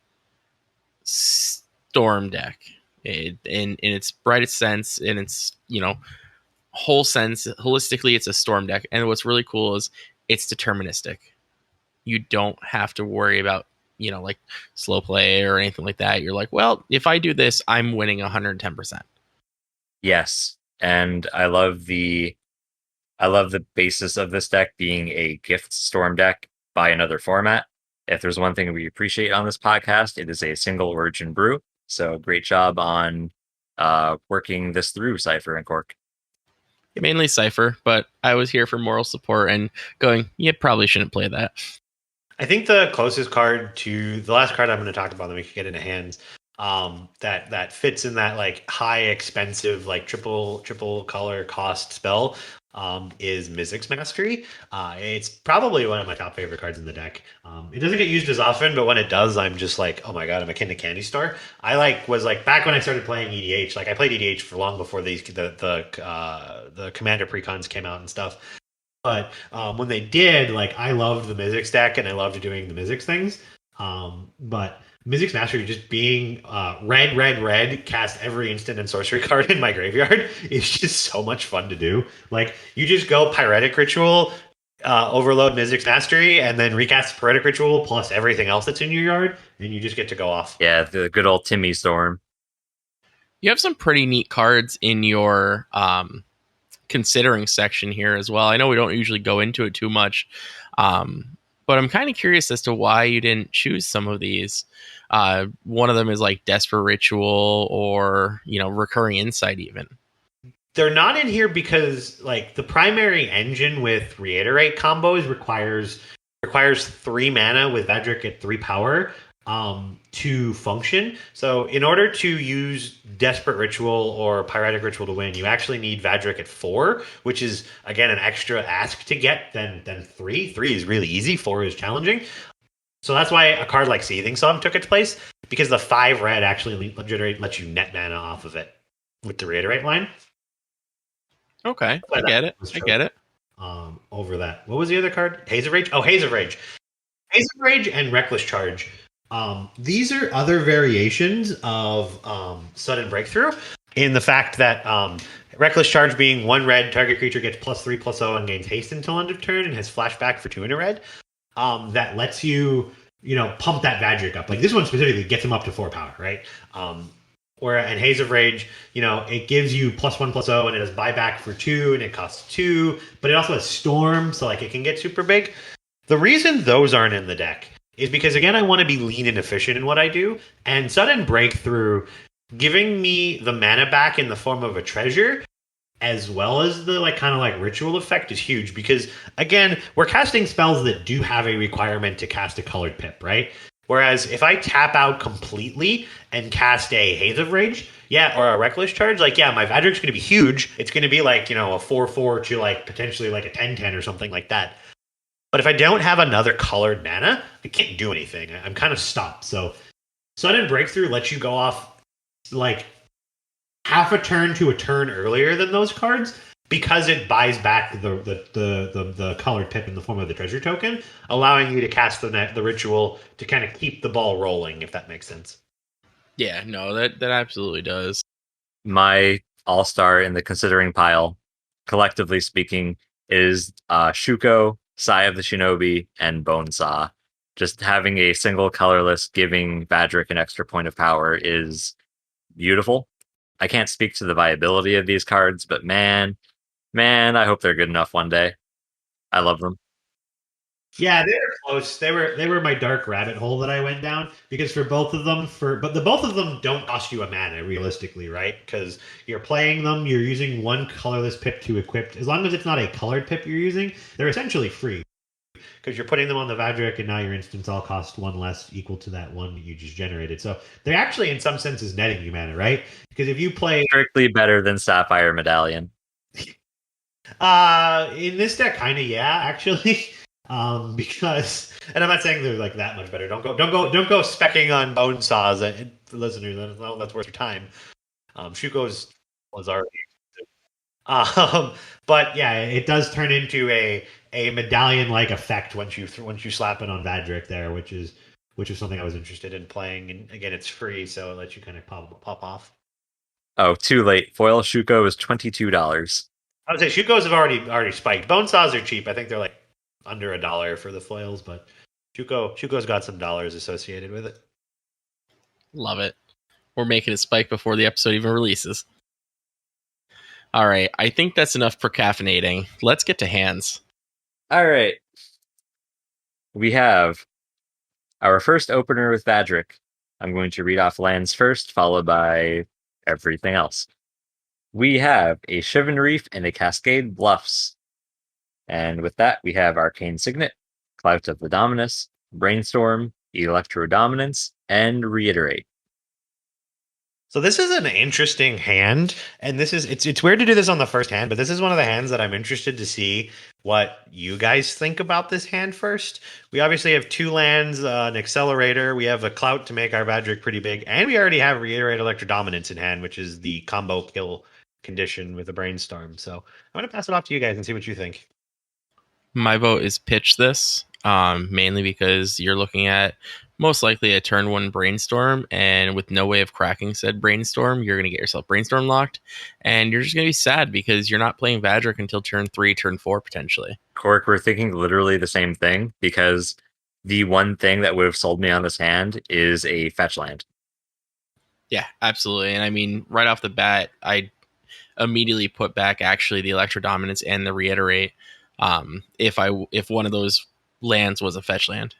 storm deck in its brightest sense, in its whole sense. Holistically, it's a storm deck, and what's really cool is it's deterministic. You don't have to worry about like slow play or anything like that. You're like, well, if I do this, I'm winning 110%. Yes, and I love the basis of this deck being a gift storm deck by another format. If there's one thing we appreciate on this podcast, it is a single origin brew. So great job on working this through, Cypher and Cork. Mainly Cypher, but I was here for moral support and going, you probably shouldn't play that. I think the closest card to the last card I'm going to talk about that we could get into hands that fits in that like high expensive like triple color cost spell is Mizzet's Mastery. It's probably one of my top favorite cards in the deck. It doesn't get used as often, but when it does, I'm just like, oh my god, I'm akin to Candy Star. I was back when I started playing EDH. Like I played EDH for long before the Commander precons came out and stuff. But when they did, I loved the Mizzix deck and I loved doing the Mizzix things. But Mizzix Mastery just being red, cast every instant and sorcery card in my graveyard is just so much fun to do. You just go Pyretic Ritual, overload Mizzix Mastery, and then recast Pyretic Ritual plus everything else that's in your yard, and you just get to go off. Yeah, the good old Timmy Storm. You have some pretty neat cards in your considering section here as well. I know we don't usually go into it too much, but I'm kind of curious as to why you didn't choose some of these. One of them is Desperate Ritual or Recurring Insight even. They're not in here because the primary engine with Reiterate combos requires 3 mana with Vadrik at 3 power to function. So in order to use Desperate Ritual or Pyretic Ritual to win, you actually need Vadrik at 4, which is again an extra ask to get than 3. 3 is really easy, 4 is challenging. So that's why a card like Seething Song took its place, because the 5 red actually lets you net mana off of it with the Reiterate line. Okay, I get it. Over that, what was the other card? Haze of Rage. Oh, Haze of Rage. Haze of Rage and Reckless Charge. These are other variations of Sudden Breakthrough in the fact that Reckless Charge being 1 red, target creature gets +3/+0 and gains haste until end of turn and has flashback for 2 in a red. That lets you, pump that Vadrik up. This one specifically gets him up to 4 power, right? And Haze of Rage, it gives you +1/+0 and it has buyback for 2 and it costs 2, but it also has Storm, so it can get super big. The reason those aren't in the deck is because, again, I want to be lean and efficient in what I do, and Sudden Breakthrough giving me the mana back in the form of a treasure as well as the ritual effect is huge, because again, we're casting spells that do have a requirement to cast a colored pip, right? Whereas if I tap out completely and cast a Haze of Rage, or a Reckless Charge, my Vadrik's going to be huge. It's going to be a 4/4 to potentially a 10/10 or something like that. But if I don't have another colored mana, I can't do anything. I'm kind of stopped. So Sudden Breakthrough lets you go off half a turn to a turn earlier than those cards, because it buys back the colored pip in the form of the treasure token, allowing you to cast the ritual to kind of keep the ball rolling, if that makes sense. Yeah, no, that absolutely does. My all-star in the considering pile, collectively speaking, is Shuko, Sai of the Shinobi, and Bonesaw. Just having a single colorless giving Vadrik an extra point of power is beautiful. I can't speak to the viability of these cards, but man, I hope they're good enough one day. I love them. Yeah, they were close. They were my dark rabbit hole that I went down, because for both of them, both of them don't cost you a mana realistically, right? Because you're playing them, you're using 1 colorless pip to equip. As long as it's not a colored pip you're using, they're essentially free, because you're putting them on the Vadrik, and now your instants all cost 1 less, equal to that 1 that you just generated. So they're actually, in some senses, netting you mana, right? Because if you play strictly better than Sapphire Medallion. In this deck, kind of, yeah, actually. Because, and I'm not saying they're like that much better. Don't go specking on bone saws, listeners. That's worth your time. Shuko's was already. But yeah, it does turn into a medallion like effect once you slap it on Vadrik there, which is something I was interested in playing. And again, it's free, so it lets you kind of pop off. Oh, too late. Foil Shuko is $22. I would say Shukos have already spiked. Bone saws are cheap. I think they're like under $1 for the foils, but Shuko's got some dollars associated with it. Love it. We're making it spike before the episode even releases. All right, I think that's enough for caffeinating. Let's get to hands. All right. We have our first opener with Vadrik. I'm going to read off lands first, followed by everything else. We have a Shivan Reef and a Cascade Bluffs. And with that, we have Arcane Signet, Clout of the Dominus, Brainstorm, Electro Dominance, and Reiterate. So this is an interesting hand, and it's weird to do this on the first hand, but this is one of the hands that I'm interested to see what you guys think about this hand first. We obviously have 2 lands, an Accelerator, we have a Clout to make our Vadrik pretty big, and we already have Reiterate Electro Dominance in hand, which is the combo kill condition with a Brainstorm. So I'm going to pass it off to you guys and see what you think. My vote is pitch this, mainly because you're looking at most likely a turn 1 Brainstorm, and with no way of cracking said Brainstorm, you're going to get yourself Brainstorm locked, and you're just going to be sad because you're not playing Vadrik until turn 3, turn 4, potentially. Cork, we're thinking literally the same thing, because the one thing that would have sold me on this hand is a fetch land. Yeah, absolutely. And I mean, right off the bat, I immediately put back actually the Electro Dominance and the Reiterate, if one of those lands was a fetch land.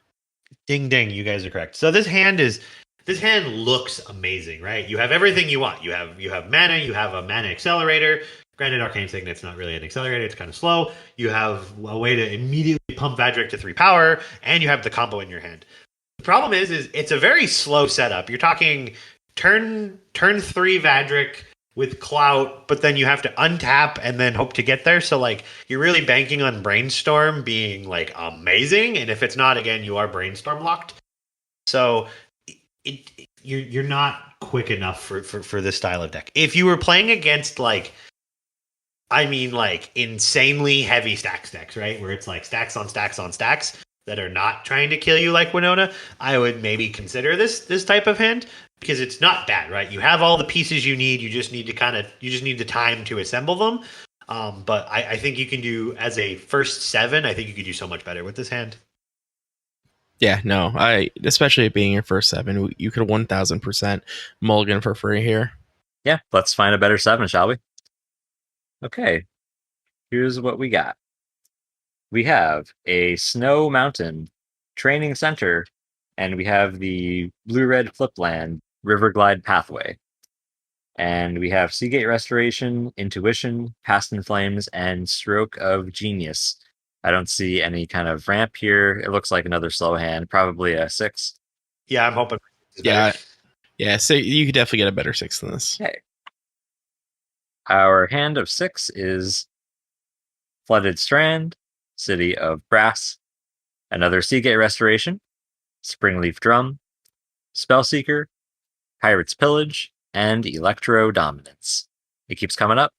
Ding ding, you guys are correct. So this hand looks amazing, right? You have everything you want. You have mana, you have a mana accelerator. Granted, Arcane Signet's not really an accelerator, it's kind of slow. You have a way to immediately pump Vadrik to 3 power, and you have the combo in your hand. The problem is it's a very slow setup. You're talking turn 3 Vadrik with Clout, but then you have to untap and then hope to get there. So like you're really banking on Brainstorm being like amazing, and if it's not, again, you are Brainstorm locked. So you're not quick enough for this style of deck. If you were playing against like insanely heavy stacks decks, right, where it's like stacks on stacks on stacks that are not trying to kill you like Winona, I would maybe consider this type of hand, because it's not bad, right? You have all the pieces you need. You just need the time to assemble them. But I think you can do, as a first 7, I think you could do so much better with this hand. Yeah, no, especially it being your first 7, you could 1000% mulligan for free here. Yeah, let's find a better 7, shall we? Okay, here's what we got. We have a Snow Mountain Training Center, and we have the blue-red flip land, Riverglide Pathway. And we have Seagate Restoration, Intuition, Past in Flames, and Stroke of Genius. I don't see any kind of ramp here. It looks like another slow hand, probably a 6. Yeah, I'm hoping. Yeah. So you could definitely get a better 6 than this. Okay. Our hand of 6 is Flooded Strand, City of Brass, another Seagate Restoration, Springleaf Drum, Spellseeker, Pirate's Pillage, and Electro Dominance. It keeps coming up.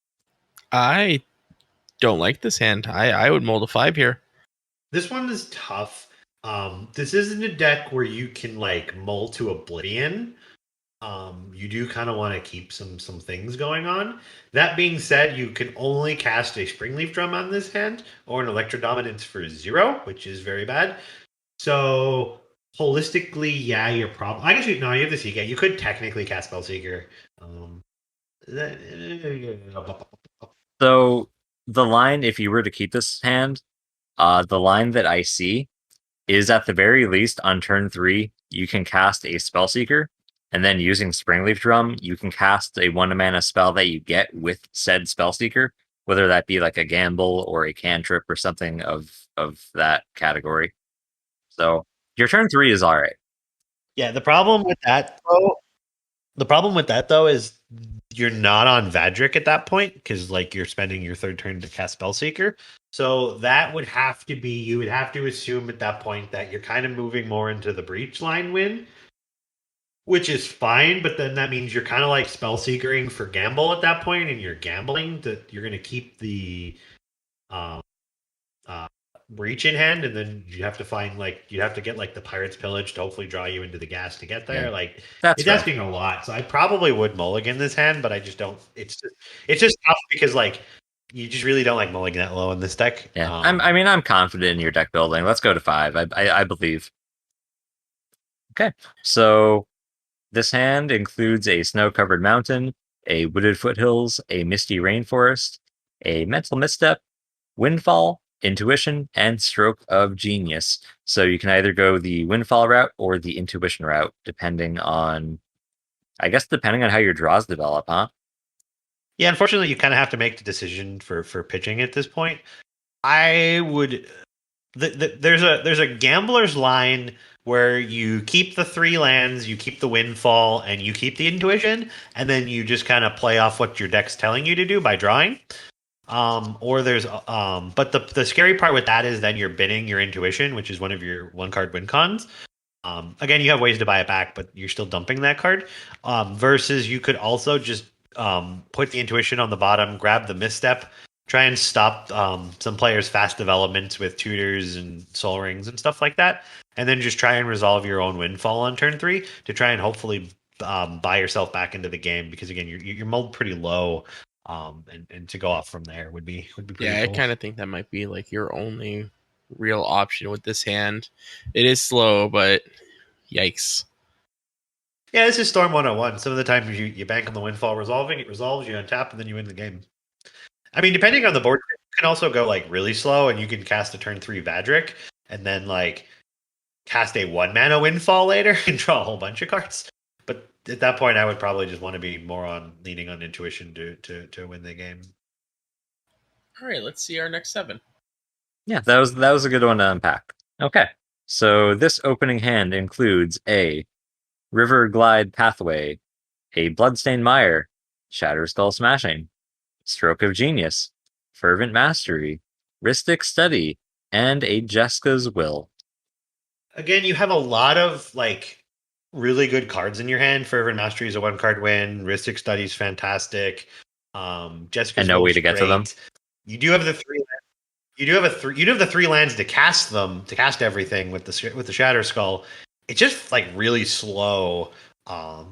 I don't like this hand. I would mold a 5 here. This one is tough. This isn't a deck where you can like mull to oblivion. You do kind of want to keep some things going on. That being said, you can only cast a Springleaf Drum on this hand, or an Electro Dominance for 0, which is very bad. So holistically, yeah, you're probably. I guess you have the Seagate. You could technically cast Spellseeker. So the line, if you were to keep this hand, the line that I see is, at the very least, on turn 3, you can cast a Spellseeker, and then using Springleaf Drum, you can cast a 1-mana spell that you get with said Spellseeker, whether that be like a gamble or a cantrip or something of that category. So your turn 3 is all right. Yeah, the problem with that though is you're not on Vadrik at that point, because like you're spending your 3rd turn to cast Spellseeker. So that would have to be, you would have to assume at that point that you're kind of moving more into the breach line win, which is fine, but then that means you're kind of like spell seekering for gamble at that point, and you're gambling that you're going to keep the um, breach in hand, and then you have to find like you have to get like the pirate's pillage to hopefully draw you into the gas to get there. Yeah, like that's it's fair. asking a lot, so I probably would mulligan this hand, but I just don't. It's just tough because like you just really don't like mulligan that low in this deck. Yeah, I'm confident in your deck building. Let's go to 5. I believe. Okay, so this hand includes a snow-covered mountain, a wooded foothills, a misty rainforest, a mental misstep, windfall, intuition, and stroke of genius. So you can either go the windfall route or the intuition route, depending on how your draws develop, huh? Yeah, unfortunately, you kind of have to make the decision for pitching at this point. I would. There's a gambler's line where you keep the 3 lands, you keep the windfall, and you keep the intuition, and then you just kind of play off what your deck's telling you to do by drawing. Or there's but the scary part with that is then you're binning your intuition, which is one of your 1-card win cons. Again, you have ways to buy it back, but you're still dumping that card. Versus you could also just put the intuition on the bottom, grab the misstep, try and stop some players' fast developments with tutors and soul rings and stuff like that, and then just try and resolve your own windfall on turn 3 to try and hopefully buy yourself back into the game, because again you're mulled pretty low, and to go off from there would be pretty Yeah, cool. I kind of think that might be like your only real option with this hand. It is slow, but yikes. Yeah, this is Storm 101. Some of the times you bank on the windfall resolving, it resolves, you untap, and then you win the game. I mean, depending on the board, you can also go like really slow, and you can cast a turn 3 Vadrik, and then like cast a 1-mana windfall later and draw a whole bunch of cards. But at that point, I would probably just want to be more on leaning on intuition to win the game. All right, let's see our next 7. Yeah, that was a good one to unpack. Okay, so this opening hand includes a River Glide Pathway, a Bloodstained Mire, Shatter Skull Smashing, Stroke of Genius, Fervent Mastery, Rhystic Study, and a Jeska's Will. Again, you have a lot of like really good cards in your hand. Fervent Mastery is a 1-card win. Rhystic Study is fantastic. Jessica's And no Will way is to get to them. great. You do have the 3. You do have the 3 lands to cast them, to cast everything with the Shatter Skull. It's just like really slow.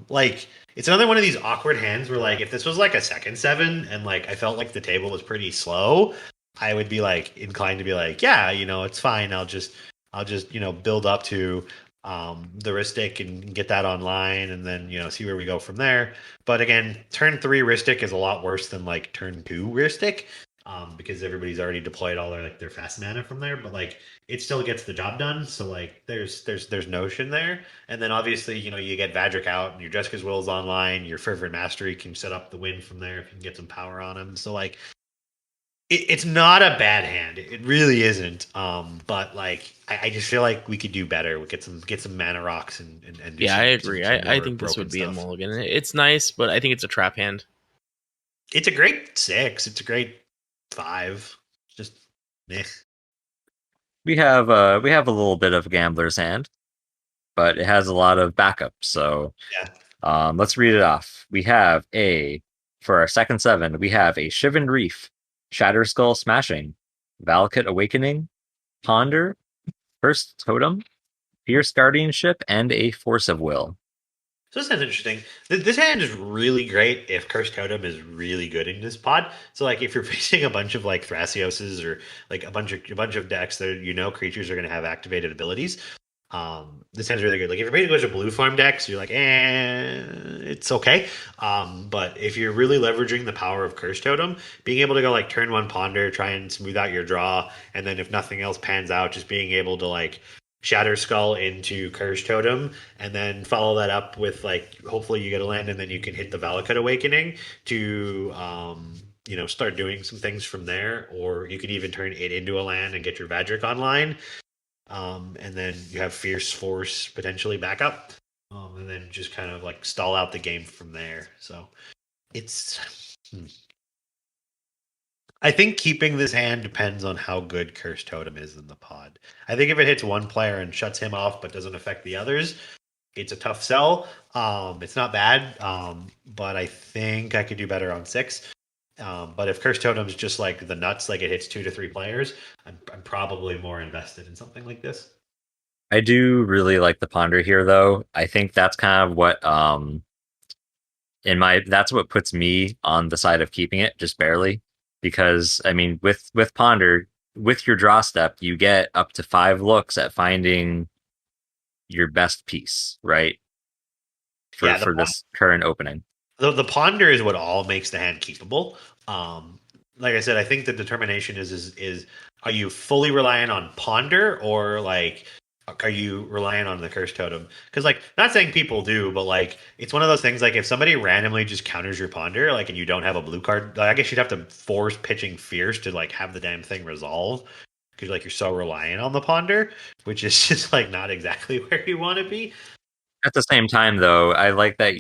Like it's another one of these awkward hands where like if this was like a second 7 and like I felt like the table was pretty slow, I would be like inclined to be like, yeah, it's fine. I'll just build up to the Rhystic and get that online, and then see where we go from there. But again, turn 3 Rhystic is a lot worse than like turn 2 Rhystic. Because everybody's already deployed all their fast mana from there, but like it still gets the job done. So like there's notion there, and then obviously you get Vadrik out and your Jessica's Will is online. Your Fervent Mastery can set up the win from there if you can get some power on him. So like it's not a bad hand. It really isn't. But like I just feel like we could do better. We get some mana rocks and do Yeah, some, I agree. some I more think this would be broken a stuff. mulligan. It's nice, but I think it's a trap hand. It's a great 6. It's a great 5. Just meh. We have a little bit of a gambler's hand, but it has a lot of backup. So Yeah. Let's read it off. We have for our second 7, we have a Shivan Reef, Shatter Skull Smashing, Valakut Awakening, Ponder, First Totem, Fierce Guardianship, and a Force of Will. So this sounds interesting. This hand is really great if Cursed Totem is really good in this pod. So like if you're facing a bunch of like Thrasioses or like a bunch of decks that creatures are going to have activated abilities, this hand's really good. Like if you're playing a bunch of blue farm decks, you're like, it's okay. But if you're really leveraging the power of Cursed Totem, being able to go like turn 1 Ponder, try and smooth out your draw, and then if nothing else pans out, just being able to like Shatter Skull into Cursed Totem, and then follow that up with like hopefully you get a land, and then you can hit the Valakut Awakening to start doing some things from there, or you could even turn it into a land and get your Vadrik online, and then you have Fierce Force potentially back up, and then just kind of like stall out the game from there. So it's I think keeping this hand depends on how good Curse Totem is in the pod. I think if it hits one player and shuts him off but doesn't affect the others, it's a tough sell. It's not bad, but I think I could do better on 6. But if Curse Totem's just like the nuts, like it hits 2 to 3 players, I'm probably more invested in something like this. I do really like the ponder here, though. I think that's kind of what that's what puts me on the side of keeping it, just barely. Because I mean, with ponder, with your draw step, you get up to 5 looks at finding your best piece, right? For this current opening. The ponder is what all makes the hand keepable. Like I said, I think the determination is are you fully reliant on ponder, or like are you reliant on the curse totem? Because like, not saying people do, but like it's one of those things, like if somebody randomly just counters your ponder, like, and you don't have a blue card, like, I guess you'd have to force pitching fierce to like have the damn thing resolve, because like you're so reliant on the ponder, which is just like not exactly where you want to be. At the same time, though, I like that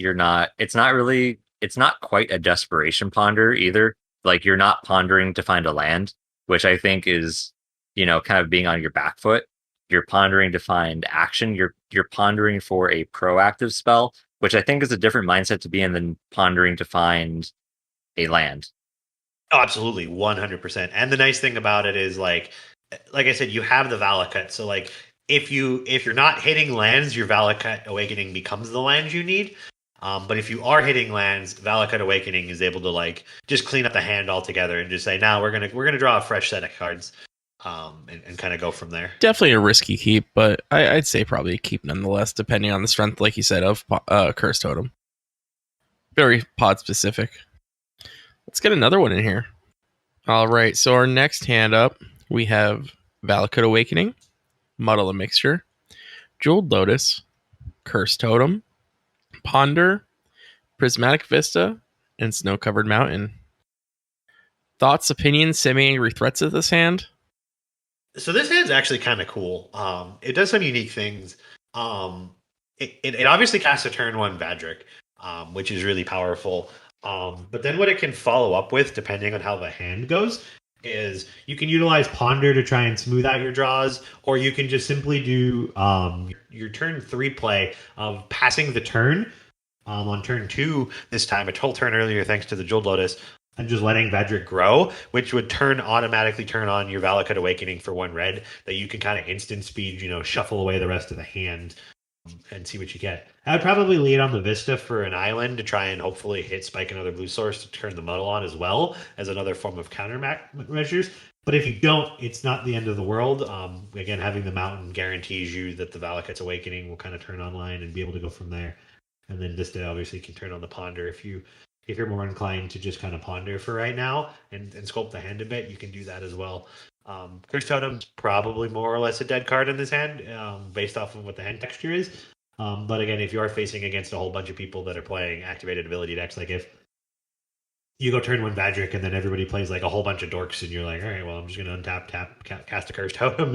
it's not quite a desperation ponder either. Like, you're not pondering to find a land, which I think is, kind of being on your back foot. You're pondering to find action. You're pondering for a proactive spell, which I think is a different mindset to be in than pondering to find a land. Oh, absolutely, 100%. And the nice thing about it is, like I said, you have the Valakut. So like, if you're not hitting lands, your Valakut Awakening becomes the land you need. But if you are hitting lands, Valakut Awakening is able to like just clean up the hand altogether and just say, now we're gonna draw a fresh set of cards, and kind of go from there. Definitely a risky keep, but I'd say probably a keep nonetheless, depending on the strength, like you said, of Curse Totem. Very pod specific. Let's get another one in here. All right, so our next hand up, we have Valakut Awakening, Muddle a Mixture, Jeweled Lotus, Curse Totem, Ponder, Prismatic Vista, and Snow Covered Mountain. Thoughts, opinions, semi-angry threats of this hand? So this hand's actually kind of cool. It does some unique things. It obviously casts a turn 1 Vadrik, which is really powerful. But then what it can follow up with, depending on how the hand goes, is you can utilize Ponder to try and smooth out your draws, or you can just simply do your turn 3 play of passing the turn on turn 2 this time, a whole turn earlier thanks to the Jeweled Lotus, and just letting Vadrik grow, which would automatically turn on your Valakut Awakening for 1 red that you can kind of instant speed, shuffle away the rest of the hand and see what you get. I would probably lead on the Vista for an island to try and hopefully hit Spike another blue source to turn the Muddle on as well as another form of counter measures. But if you don't, it's not the end of the world. Again, having the mountain guarantees you that the Valakut's Awakening will kind of turn online and be able to go from there. And then Vista obviously can turn on the Ponder. If you're more inclined to just kind of ponder for right now and sculpt the hand a bit, you can do that as well. Curse Totem's probably more or less a dead card in this hand, based off of what the hand texture is. But again, if you are facing against a whole bunch of people that are playing activated ability decks, like if you go turn 1 Vadrik and then everybody plays like a whole bunch of dorks and you're like, all right, well, I'm just going to untap, cast a Curse Totem,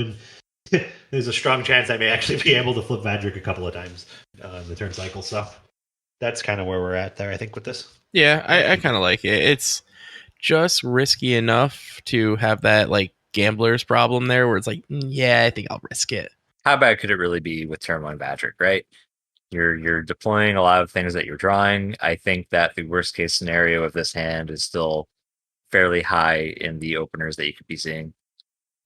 and there's a strong chance I may actually be able to flip Vadrik a couple of times in the turn cycle. So that's kind of where we're at there, I think, with this. Yeah, I kind of like it. It's just risky enough to have that like gambler's problem there where it's like, yeah, I think I'll risk it. How bad could it really be with turn 1 Vadrik, right? You're deploying a lot of things that you're drawing. I think that the worst case scenario of this hand is still fairly high in the openers that you could be seeing.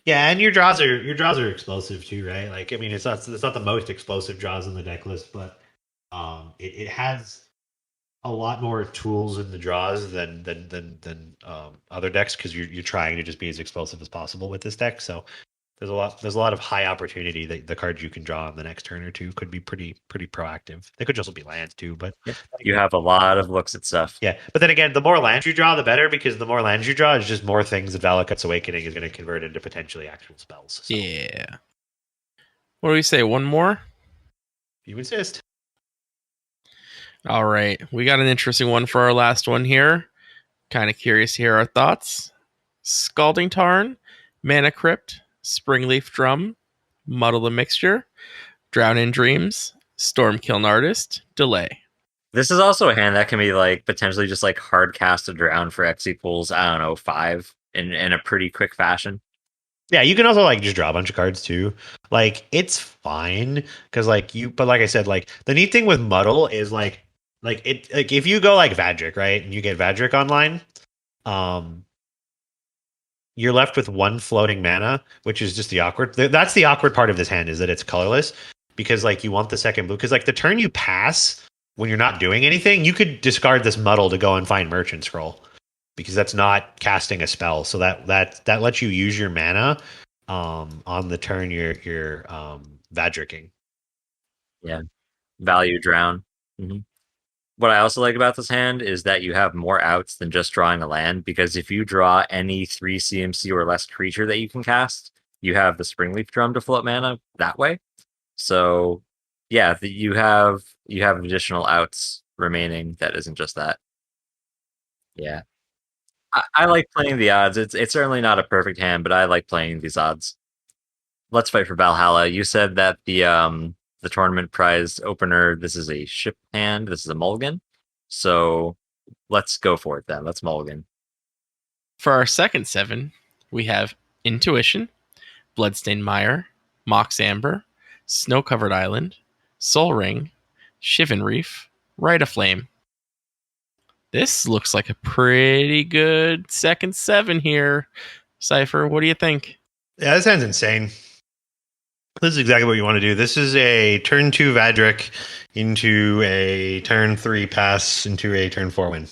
Yeah, and your draws are explosive too, right? Like, I mean, it's not the most explosive draws in the deck list, but it has a lot more tools in the draws than other decks, because you're trying to just be as explosive as possible with this deck. So there's a lot of high opportunity that the cards you can draw on the next turn or two could be pretty proactive. They could also be lands too, but you have a lot of looks at stuff. Yeah, but then again, the more lands you draw, the better, because the more lands you draw is just more things that Valakut's Awakening is going to convert into potentially actual spells. So. Yeah. What do we say? One more? You insist. All right. We got an interesting one for our last one here. Kind of curious to hear our thoughts. Scalding Tarn, Mana Crypt, Springleaf Drum, Muddle the Mixture, Drown in Dreams, Stormkiln Artist, Delay. This is also a hand that can be like potentially just like hard cast a drown for XP pools, I don't know, 5 in a pretty quick fashion. Yeah, you can also like just draw a bunch of cards too. Like it's fine because but like I said, like the neat thing with Muddle is like if you go like Vadrik, right, and you get Vadrik online, you're left with one floating mana, which is just the awkward. That's the awkward part of this hand is that it's colorless because like you want the second blue because like the turn you pass when you're not doing anything, you could discard this Muddle to go and find Merchant Scroll. Because that's not casting a spell, so that lets you use your mana on the turn you're Vadricking. Yeah, value drown. Mm-hmm. What I also like about this hand is that you have more outs than just drawing a land, because if you draw any 3 CMC or less creature that you can cast, you have the Springleaf Drum to float mana that way. So yeah, you have additional outs remaining that isn't just that. Yeah. I like playing the odds. It's certainly not a perfect hand, but I like playing these odds. Let's fight for Valhalla. You said that the tournament prize opener, this is a ship hand. This is a mulligan. So let's go for it then. Let's mulligan. For our second 7, we have Intuition, Bloodstained Mire, Mox Amber, Snow-Covered Island, Soul Ring, Shivan Reef, Rite of Flame. This looks like a pretty good second 7 here. Cypher, what do you think? Yeah, this hand's insane. This is exactly what you want to do. This is a turn 2 Vadrik into a turn 3 pass into a turn 4 win.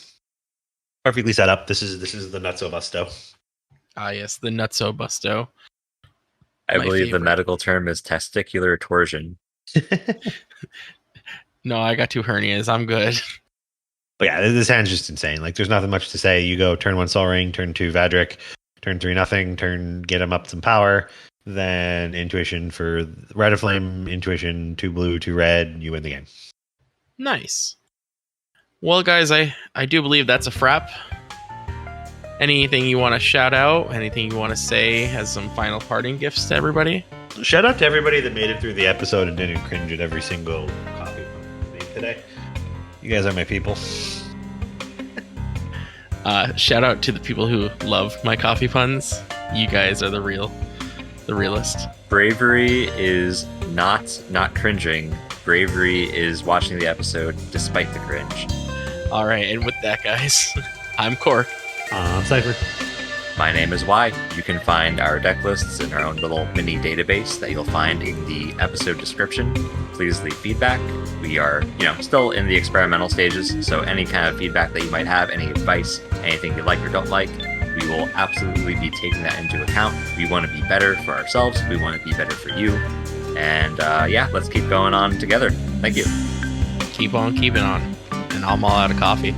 Perfectly set up. This is the Nutso Busto. Ah, yes, the Nutso Busto. I believe the medical term is testicular torsion. No, I got 2 hernias. I'm good. But yeah, this hand's just insane. Like, there's nothing much to say. You go turn 1 Sol Ring, turn 2 Vadrik, turn 3 nothing, get him up some power, then Intuition for Rite of Flame, Intuition, 2 blue, 2 red, you win the game. Nice. Well, guys, I do believe that's a frap. Anything you want to shout out? Anything you want to say as some final parting gifts to everybody? Shout out to everybody that made it through the episode and didn't cringe at every single coffee made today. You guys are my people. Shout out to the people who love my coffee puns. You guys are the realist. Bravery is not cringing. Bravery is watching the episode despite the cringe. All right, and with that, guys, I'm Cork. I'm Cypher. My name is Y. You can find our deck lists in our own little mini database that you'll find in the episode description. Please leave feedback. We are, still in the experimental stages, so any kind of feedback that you might have, any advice, anything you like or don't like, we will absolutely be taking that into account. We want to be better for ourselves. We want to be better for you. And let's keep going on together. Thank you. Keep on keeping on. And I'm all out of coffee.